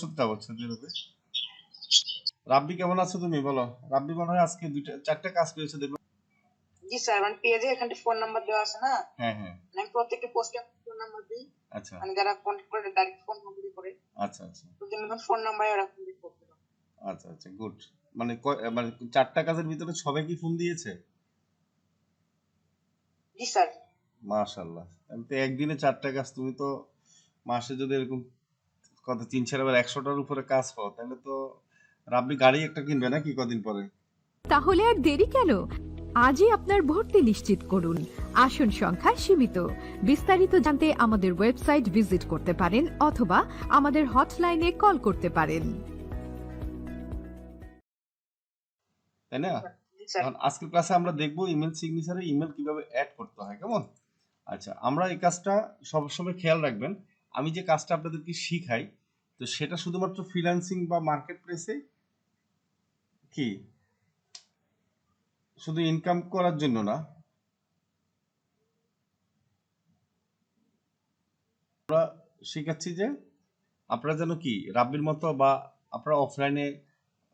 সত্যি বলছো যেভাবে। রাব্বি কেমন আছো তুমি বলো? রাব্বি মনে হয় আজকে দুইটা চারটা কাজ পেয়েছে দেখলাম। জি স্যার, মানে পেজে এখানে ফোন নাম্বার দেওয়া আছে না, হ্যাঁ হ্যাঁ। মানে আমি প্রত্যেকটা পোস্টে ফোন নাম্বার দিই। আচ্ছা মানে যারা কন্ট্যাক্ট করে ডাইরেক্ট ফোন নাম্বার করে, আচ্ছা আচ্ছা তো জন্য ফোন নাম্বারে ওরা কন্ট্যাক্ট করতে পারে। আচ্ছা আচ্ছা গুড। মানে মানে চারটা কাজের ভিতরে সবাই কি ফোন দিয়েছে? জি স্যার। মাশাআল্লাহ, তাহলে তো একদিনে চারটা কাজ। তুমি তো মাসে যদি এরকম কত 3-4 বার 100টার উপরে কাজ পাও তাহলে তো রাব্বি গাড়ি একটা কিনবে নাকি কদিন পরে? তাহলে আর দেরি কেন? আজই আপনার ভর্তি নিশ্চিত করুন। আসন সংখ্যা সীমিত। বিস্তারিত জানতে আমাদের ওয়েবসাইট ভিজিট করতে পারেন অথবা আমাদের হটলাইনে কল করতে পারেন। তাই না? জি স্যার। এখন আজকের ক্লাসে আমরা দেখবো ইমেল সিগনেচারে ইমেল কিভাবে অ্যাড করতে হয়, কেমন? আচ্ছা, আমরা এই কাজটা সবসময় খেয়াল রাখবেন। আমি যে কাজটা আপনাদেরকে শিখাই, তো সেটা শুধুমাত্র ফ্রিল্যান্সিং বা মার্কেট প্লেসে কি শুধু ইনকাম করার জন্য না, আমরা শিখাচ্ছি যে আপনারা যেন কি রাব্বির মতো বা আপনারা অফলাইনে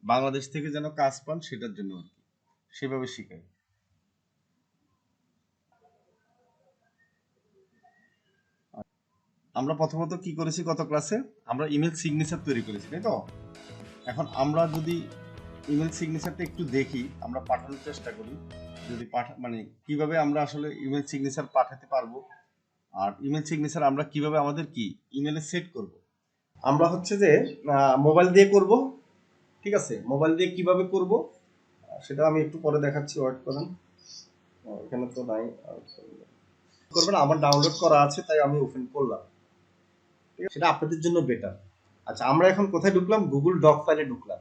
বাংলাদেশ থেকে যেন কাজ পান সেটার জন্য আর কি, সেভাবে শিখাই। আমরা প্রথমত কি করেছি গত ক্লাসে? আমরা ইমেল সিগনেচার তৈরি করেছি, তাই তো? এখন আমরা যদি ইমেল সিগনেচারটা একটু দেখি, আমরা পাঠানোর চেষ্টা করি, যদি মানে কিভাবে আমরা আসলে ইমেল সিগনেচার পাঠাতে পারবো, আর ইমেল সিগনেচার আমরা কিভাবে আমাদের কি ইমেলে সেট করব। আমরা হচ্ছে যে মোবাইল দিয়ে করব, ঠিক আছে? মোবাইল দিয়ে কিভাবে করব সেটা আমি একটু পরে দেখাচ্ছি, ওয়েট করেন। এখানে তো নাই, করবেন, আমার ডাউনলোড করা আছে তাই আমি ওপেন করলাম, ঠিক আছে? সেটা আপনাদের জন্য বেটার। আচ্ছা, আমরা এখন কোথায় ঢুকলাম? গুগল ডক ফাইলে ঢুকলাম।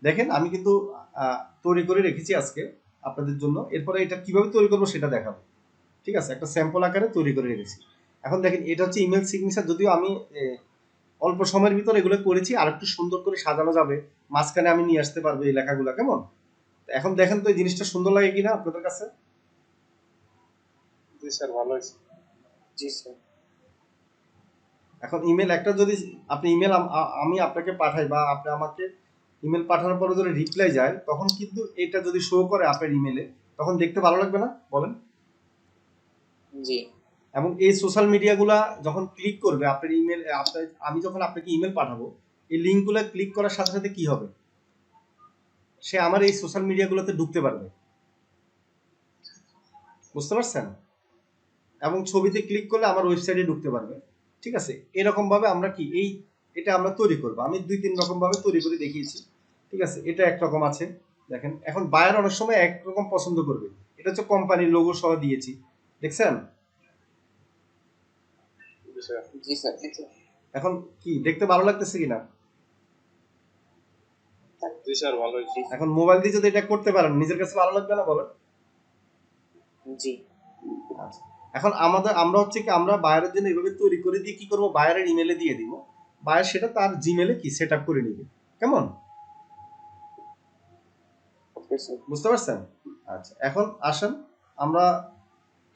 দেখেন আমি কিন্তু তৈরি করে রেখেছি আজকে আপনাদের জন্য। এরপরে এটা কিভাবে তৈরি করবো সেটা দেখাবো, ঠিক আছে? একটা স্যাম্পল আকারে তৈরি করে রেখেছি। এখন দেখেন এটা হচ্ছে ইমেল সিগনেচার, যদিও আমি অল্প সময়ের ভিতর এগুলো করেছি, আর একটু সুন্দর করে সাজানো যাবে, মাঝখানে আমি নিয়ে আসতে পারবো এই লেখাগুলো, কেমন? এখন দেখেন তো এই জিনিসটা সুন্দর লাগে কিনা আপনাদের কাছে? জি স্যার, ভালো হয়েছে। জি স্যার। এখন ইমেল একটা যদি আপনি ইমেল আমি আপনাকে পাঠাই বা আপনি আমাকে ইমেল পাঠানোর পরে যদি রিপ্লাই যায়, তখন কিন্তু এটা যদি শো করে আপনার ইমেলে, তখন দেখতে ভালো লাগবে না বলেন? জি। এবং এই সোশ্যাল মিডিয়াগুলা যখন ক্লিক করবে আপনার ইমেল, আপনার আমি যখন আপনাকে ইমেল পাঠাবো, এই লিঙ্কগুলো ক্লিক করার সাথে সাথে কি হবে? সে আমার এই সোশ্যাল মিডিয়াগুলোতে ঢুকতে পারবে, বুঝতে পারছেন? এবং ছবিতে ক্লিক করলে আমার ওয়েবসাইটে ঢুকতে পারবে, ঠিক আছে? এরকম ভাবে আমরা কি এটা আমরা তৈরি করবো। আমি 2-3 রকম ভাবে তৈরি করে দেখিয়েছি, ঠিক আছে? এটা একরকম আছে, দেখেন। এখন বায়ার অনেক সময় একরকম পছন্দ করবে, এটা হচ্ছে কোম্পানির লোগো সহ দিয়েছি, দেখছেন? জি স্যার। এখন কি দেখতে ভালো লাগতেছে কিনা? জি স্যার, ভালো হয়েছে। এখন মোবাইল দিয়ে যদি এটা করতে পারেন, নিজের কাছে ভালো লাগবে না বলেন? জি। আচ্ছা, এখন আমরা হচ্ছে কি আমরা বায়ারের জন্য এইভাবে তৈরি করে দিয়ে কি করব, বায়ারের ইমেলে দিয়ে দিব, বায়ার সেটা তার জিমেলে কি সেট আপ করে নিবে, কেমন? বুঝতে পারছেন? আচ্ছা, এখন আসেন আমরা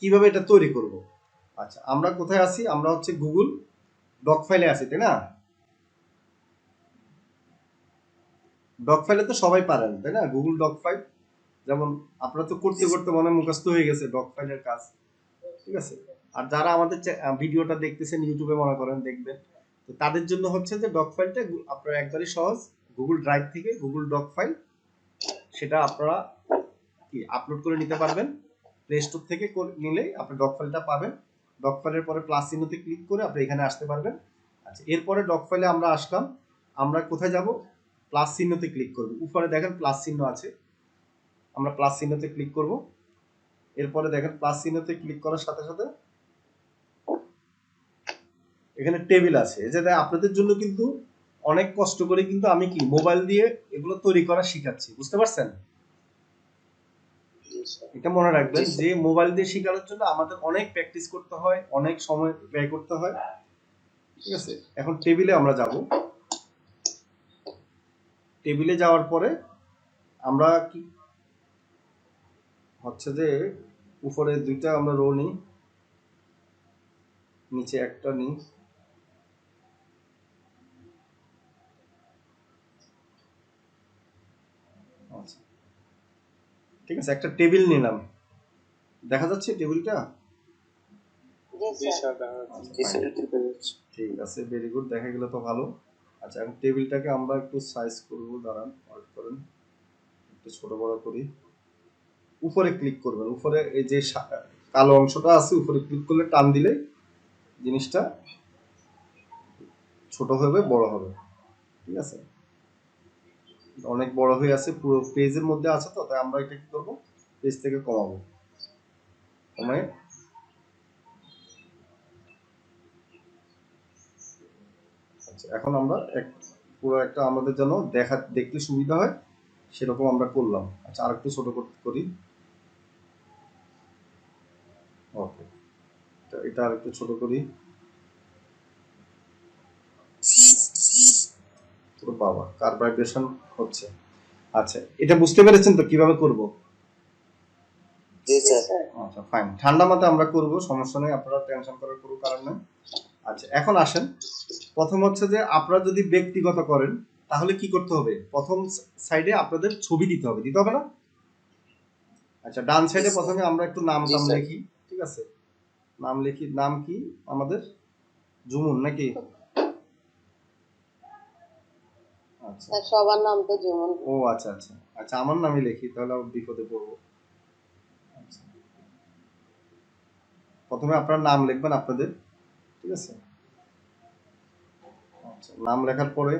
কিভাবে এটা তৈরি করব। আচ্ছা, আমরা কোথায় আছি? আমরা হচ্ছে গুগল ডক ফাইলে আছি, তাই না? ডক ফাইলে তো সবাই পারেন, তাই না? গুগল ডক ফাইল, যেমন আপনারা তো করতে করতে মনে মুখস্থ হয়ে গেছে ডক ফাইলের কাজ, ঠিক আছে? আর যারা আমাদের ভিডিওটা দেখতেছেন ইউটিউবে, মনে করেন দেখবেন, তো তাদের জন্য হচ্ছে যে ডক ফাইলটা আপনারা একবারই সহজ, গুগল ড্রাইভ থেকে গুগল ডক ফাইল সেটা আপনারা কি আপলোড করে নিতে পারবেন। প্লে স্টোর থেকে নিলে আপনি ডক ফাইলটা পাবেন। ডক ফাইলের পরে প্লাস চিহ্নতে ক্লিক করে আপনি এখানে আসতে পারবেন। আচ্ছা, এরপরে ডক ফাইলে আমরা আসলাম, আমরা কোথায় যাব? প্লাস চিহ্নতে ক্লিক করব, উপরে দেখেন প্লাস চিহ্ন আছে, আমরা প্লাস চিহ্নতে ক্লিক করব। এরপরে দেখেন প্লাস চিহ্নতে ক্লিক করার সাথে সাথে এখানে টেবিল আছে। এই যে আপনাদের জন্য কিন্তু অনেক কষ্ট করে কিন্তু আমি কি মোবাইল দিয়ে এগুলো তৈরি করা শিখাচ্ছি, বুঝতে পারছেন? এটা মনে রাখবেন যে মোবাইল দিয়ে শেখানোর জন্য আমাদের অনেক প্র্যাকটিস করতে হয়, অনেক সময় ব্যয় করতে হয়, ঠিক আছে? এখন টেবিলে আমরা যাব, টেবিলে যাওয়ার পরে আমরা কি হচ্ছে যে উপরে দুইটা আমরা রো নিই, নিচে একটা নিই, ঠিক আছে, একটা টেবিল নিলাম, দেখা যাচ্ছে টেবিলটা? জি জি স্যার। স্যার দেখা যাচ্ছে। ঠিক আছে, ভেরি গুড, দেখা গেলে তো ভালো। আচ্ছা, এখন টেবিলটাকে আমরা একটু সাইজ করব, দাঁড়ান, ওয়েট করেন, একটু ছোট বড় করি। উপরে ক্লিক করবেন, উপরে এই যে কালো অংশটা আছে উপরে ক্লিক করলে টান দিলে জিনিসটা ছোট হবে, বড় হবে। ঠিক আছে, অনেক বড় হয়ে আছে, পুরো পেজের মধ্যে আছে, তো তাই আমরা এটা কি করবো, পেজ থেকে কমাবো, কমায় আচ্ছা, এখন আমরা পুরো একটা আমাদের যেন দেখতে সুবিধা হয় সেরকম আমরা করলাম। আচ্ছা, আর একটু ছোট করি। ওকে, এটা আর একটু ছোট করি। পুরো বাবা, কার ভাইব্রেশন হচ্ছে। আচ্ছা, এটা বুঝতে পেরেছেন তো কিভাবে করব? জি জি স্যার। স্যার। আচ্ছা ফাইন, ঠান্ডা মাথায় আমরা করব, সমস্যা নেই, আপনারা টেনশন করার কোনো কারণ নেই। আচ্ছা, এখন আসেন, প্রথম হচ্ছে যে আপনারা যদি ব্যক্তিগত করেন তাহলে কি করতে হবে? প্রথম সাইডে আপনাদের ছবি দিতে হবে, দিতে হবে না? আচ্ছা, ডান সাইডে প্রথমে আমরা একটু নাম জি টাম স্যার। লিখি। ঠিক আছে, নাম লিখি। নাম কি আমাদের? জুমুন নাকি? আচ্ছা, স্যার সবার নাম তো যেমন। ও আচ্ছা আচ্ছা আচ্ছা, আমার নামই লিখি, তাহলে আমি বিপদে পড়বো। আচ্ছা, প্রথমে আপনার নাম লিখবেন আপনাদের। ঠিক আছে, আচ্ছা, নাম লেখার পরে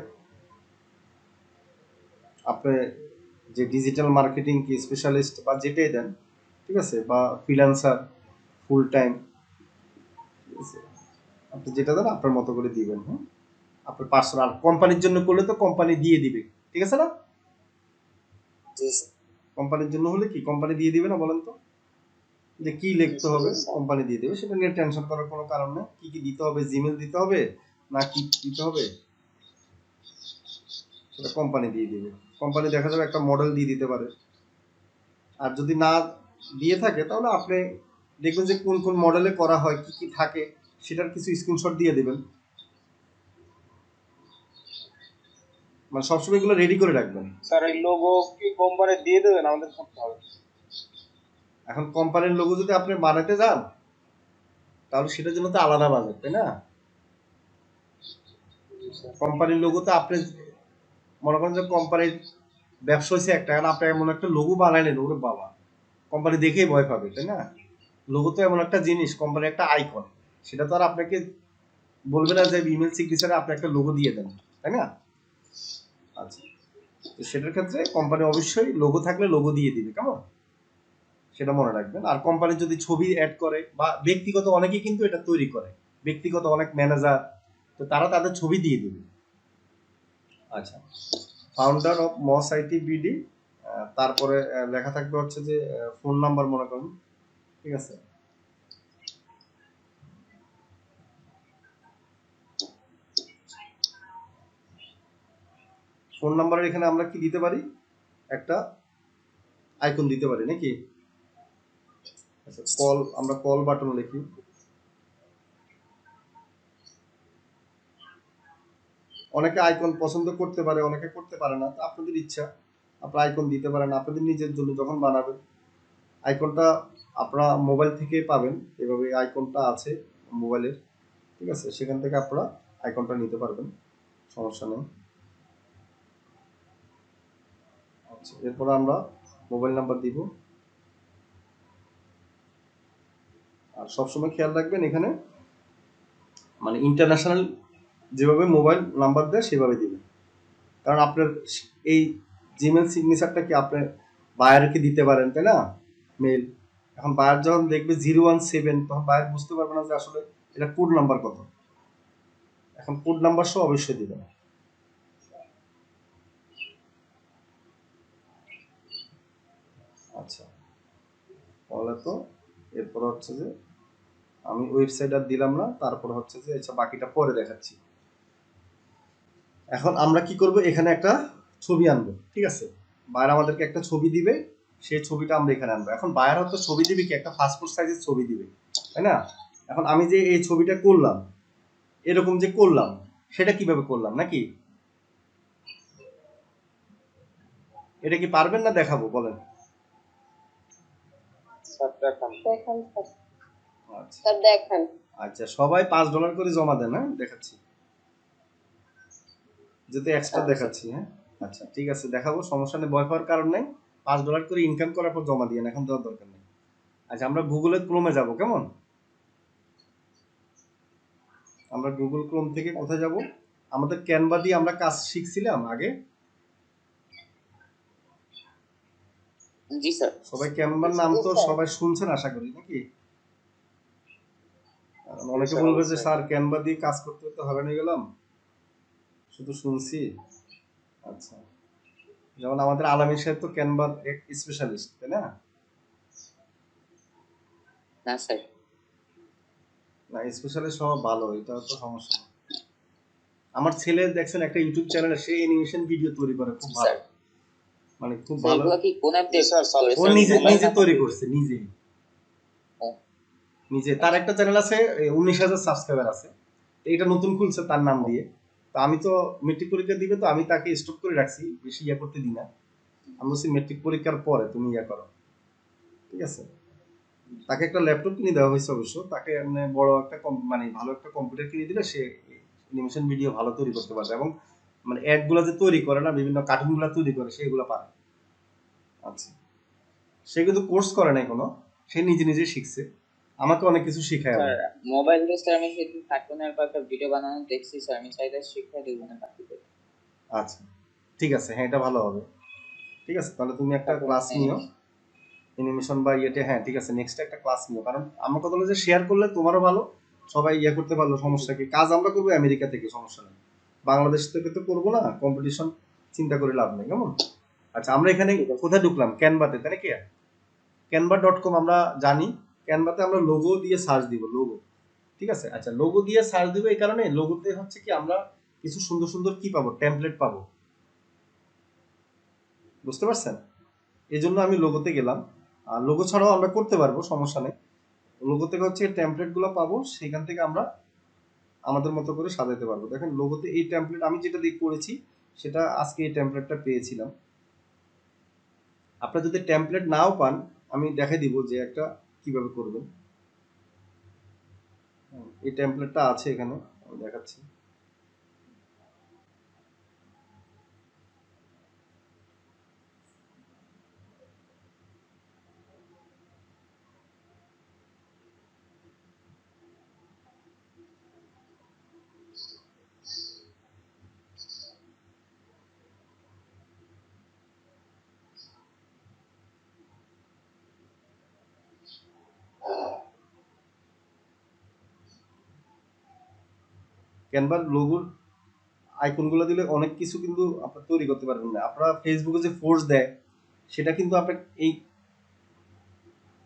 আপনি যে ডিজিটাল মার্কেটিং কি স্পেশালিস্ট বা যেটাই দেন, ঠিক আছে, বা ফ্রিল্যান্সার, ফুল টাইম, ঠিক আছে, আপনি যেটা দেন আপনার মতো করে দিবেন। হ্যাঁ, আপনার পার্সোনাল, কোম্পানির জন্য করলে তো কোম্পানি দিয়ে দিবে, ঠিক আছে না? জি স্যার। কোম্পানির জন্য হলে কি কোম্পানি দিয়ে দিবে না বলেন তো? যে কি লিখতে হবে কোম্পানি দিয়ে দেবে, সেটা নিয়ে টেনশন করার কোনো কারণ নেই। কি কি দিতে হবে, জিমেল দিতে হবে না কি দিতে হবে, সেটা কোম্পানি দিয়ে দিবে। কোম্পানি দেখা যাবে একটা মডেল দিয়ে দিতে পারে। আর যদি না দিয়ে থাকে তাহলে আপনি দেখবেন যে কোন কোন মডেলে করা হয়, কি কি থাকে, সেটার কিছু স্ক্রিনশট দিয়ে দেবেন। মানে সবসময় এগুলো রেডি করে রাখবেন। স্যার এই লোগো কি কোম্পানি দিয়ে দেবেন, আমাদের করতে হবে? এখন কোম্পানির লোগো যদি আপনি বানাতে যান তাহলে সেটার জন্য তো আলাদা বাজেট, তাই না? জি স্যার। কোম্পানির লোগো তো আপনি মনে করেন যে কোম্পানির ব্যবসা হচ্ছে একটা, এখন আপনি এমন একটা লোগো বানাইলেন, ওরে বাবা, কোম্পানি দেখেই ভয় পাবে, তাই না? লোগো তো এমন একটা জিনিস, কোম্পানির একটা আইকন, সেটা তো আর আপনাকে বলবে না যে ইমেল সিগনেচারে আপনি একটা লোগো দিয়ে দেন, তাই না? আচ্ছা, তো সেটার ক্ষেত্রে কোম্পানি অবশ্যই লোগো থাকলে লোগো দিয়ে দিবে, কেমন, সেটা মনে রাখবেন। আর কোম্পানি যদি ছবি অ্যাড করে বা ব্যক্তিগত, অনেকেই কিন্তু এটা তৈরি করে, ব্যক্তিগত অনেক ম্যানেজার, তো তারা তাদের ছবি দিয়ে দিবে। আচ্ছা, founder of moss IT BD, তারপরে লেখা থাকবে হচ্ছে যে ফোন নাম্বার মনে করুন, ঠিক আছে, ফোন নাম্বারের এখানে আমরা কি দিতে পারি, একটা আইকন দিতে পারি নাকি? আচ্ছা, কল, আমরা কল বাটন লিখি। অনেকে আইকন পছন্দ করতে পারে, অনেকে করতে পারে না, তো আপনাদের ইচ্ছা, আপনারা আইকন দিতে পারেন আপনাদের নিজের জন্য যখন বানাবেন। আইকনটা আপনারা মোবাইল থেকে পাবেন, এভাবে আইকনটা আছে মোবাইলের, ঠিক আছে, সেখান থেকে আপনারা আইকনটা নিতে পারবেন, সমস্যা নেই। আচ্ছা, এরপর আমরা মোবাইল নাম্বার দিব। আর সবসময় খেয়াল রাখবেন এখানে মানে ইন্টারন্যাশনাল যেভাবে মোবাইল নাম্বার দেয় সেভাবে দিবেন, কারণ আপনার এই জিমেল সিগনেচারটা কি আপনি বায়ারকে দিতে পারেন, তাই না, মেল। এখন বায়ার যখন দেখবে 017, তখন বায়ার বুঝতে পারবে না যে আসলে এটা কোড নাম্বার কত। এখন কোড নাম্বার সহ অবশ্যই দিবেন। আচ্ছা, তাহলে তো এরপর হচ্ছে যে আমি ওয়েবসাইট আর দিলাম না, তারপর হচ্ছে যে আচ্ছা বাকিটা পরে দেখাচ্ছি। এখন আমরা কি করব, এখানে একটা ছবি আনবো, ঠিক আছে, বায়ার আমাদেরকে একটা ছবি দিবে, সেই ছবিটা আমরা এখানে আনবো। এখন বায়ার হয়তো ছবি দিবে কি, একটা পাসপোর্ট সাইজের ছবি দিবে, তাই না? এখন আমি যে এই ছবিটা করলাম, এরকম যে করলাম, সেটা কিভাবে করলাম নাকি, এটা কি পারবেন না দেখাবো বলেন? স্যার দেখান আচ্ছা স্যার দেখেন আচ্ছা, সবাই $5 করে জমা দেন, হ্যাঁ দেখাচ্ছি, যেহেতু এক্সট্রা দেখাচ্ছি। হ্যাঁ আচ্ছা ঠিক আছে, দেখাবো, সমস্যা নেই, ভয় পাওয়ার কারণ নেই। $5 করে ইনকাম করার পর জমা দিয়ে এখন দেওয়ার দরকার নেই। আচ্ছা আমরা গুগলে ক্রোমে যাব, কেমন? আমরা গুগল ক্রোম থেকে কোথায় যাব? আমাদের ক্যানভা দিয়ে আমরা কাজ শিখছিলাম আগে। জি স্যার। সবাই ক্যানভার নাম তো সবাই শুনছেন আশা করি, নাকি? অনেকে বলবে যে স্যার ক্যানভা দিয়ে কাজ করতে করতে হবে না গেলাম, শুধু শুনছি। আচ্ছা, যেমন আমাদের আলামী সাহেব তো ক্যানভার স্পেশালিস্ট, তাই না? না স্যার, না স্পেশালিস্ট হওয়া ভালো, এটা তো সমস্যা না। আমার ছেলে দেখছেন একটা ইউটিউব চ্যানেলে, সে অ্যানিমেশন ভিডিও তৈরি করে, খুব ভালো, মানে খুব ভালো। কি কোন অ্যাপ দিয়ে ও নিজে নিজে তৈরি করছে, নিজে তার একটা চ্যানেল আছে, 19,000 সাবস্ক্রাইবার আছে। এটা নতুন খুলছে তার নাম দিয়ে। তো আমি তো মেট্রিক পরীক্ষা দিবে, তো আমি তাকে স্টপ করে রাখছি, বেশি ইয়া করতে দিই না। আমি বলছি মেট্রিক পরীক্ষার পরে তুমি ইয়া করো, ঠিক আছে? তাকে একটা ল্যাপটপ কিনে দেওয়া হয়েছে অবশ্য, তাকে মানে বড় একটা মানে ভালো একটা কম্পিউটার কিনে দিলে সে অ্যানিমেশন ভিডিও ভালো তৈরি করতে পারবে, এবং মানে অ্যাড গুলা যে তৈরি করে না, বিভিন্ন কার্টুন গুলা তৈরি করে, সেগুলো পারে। আচ্ছা, সে কিন্তু কোর্স করে নাই কোনো, সে নিজে নিজে শিখছে, আমাকে অনেক কিছু শিখায়। স্যার মোবাইল দিয়ে স্যার আমি সেদিন কার্টুনের একটা ভিডিও বানানো দেখছি স্যার, আমি চাইলে শিক্ষা দেবো না বাকিদের। আচ্ছা ঠিক আছে, হ্যাঁ এটা ভালো হবে। ঠিক আছে, তাহলে তুমি একটা ক্লাস নিও অ্যানিমেশন বা ইয়েতে। হ্যাঁ ঠিক আছে, নেক্সট একটা ক্লাস নিও, কারণ আমার কথা হলো যে শেয়ার করলে তোমারও ভালো, সবাই ইয়ে করতে পারলো, সমস্যা কি? কাজ আমরা করবো আমেরিকা থেকে, সমস্যা নেই, বাংলাদেশ থেকে তো করবো না, কম্পিটিশন চিন্তা করে লাভ নেই, কেমন? আচ্ছা আমরা এখানে কোথায় ঢুকলাম? ক্যানভাতে, তাই নাকি? canva.com আমরা জানি, ক্যানভাতে আমরা লোগো দিয়ে সার্চ দিব, লোগো, ঠিক আছে? আচ্ছা লোগো দিয়ে সার্চ দিব এই কারণে, লোগোতে হচ্ছে কি আমরা কিছু সুন্দর সুন্দর কি পাবো, টেমপ্লেট পাবো, বুঝতে পারছেন? এই জন্য আমি লোগোতে গেলাম। আর লোগো ছাড়াও আমরা করতে পারবো, সমস্যা নেই। লোগো থেকে হচ্ছে টেমপ্লেট গুলো পাবো, সেখান থেকে আমরা আমাদের মতো করে সাজাতে পারবো। দেখেন লোগোতে এই টেমপ্লেট আমি যেটা দিয়ে করেছি, সেটা আজকে এই টেমপ্লেটটা পেয়েছিলাম। আপনারা যদি টেমপ্লেট নাও পান, আমি দেখাই দিব যে একটা কিভাবে করবেন। এই টেমপ্লেটটা আছে এখানে, আমি দেখাচ্ছি। ক্যানভার লোগোর আইকনগুলো দিলে অনেক কিছু কিন্তু আপনারা তৈরি করতে পারবেন না। আপনারা ফেসবুকে যে ফোর্স দেয়, সেটা কিন্তু আপনার এই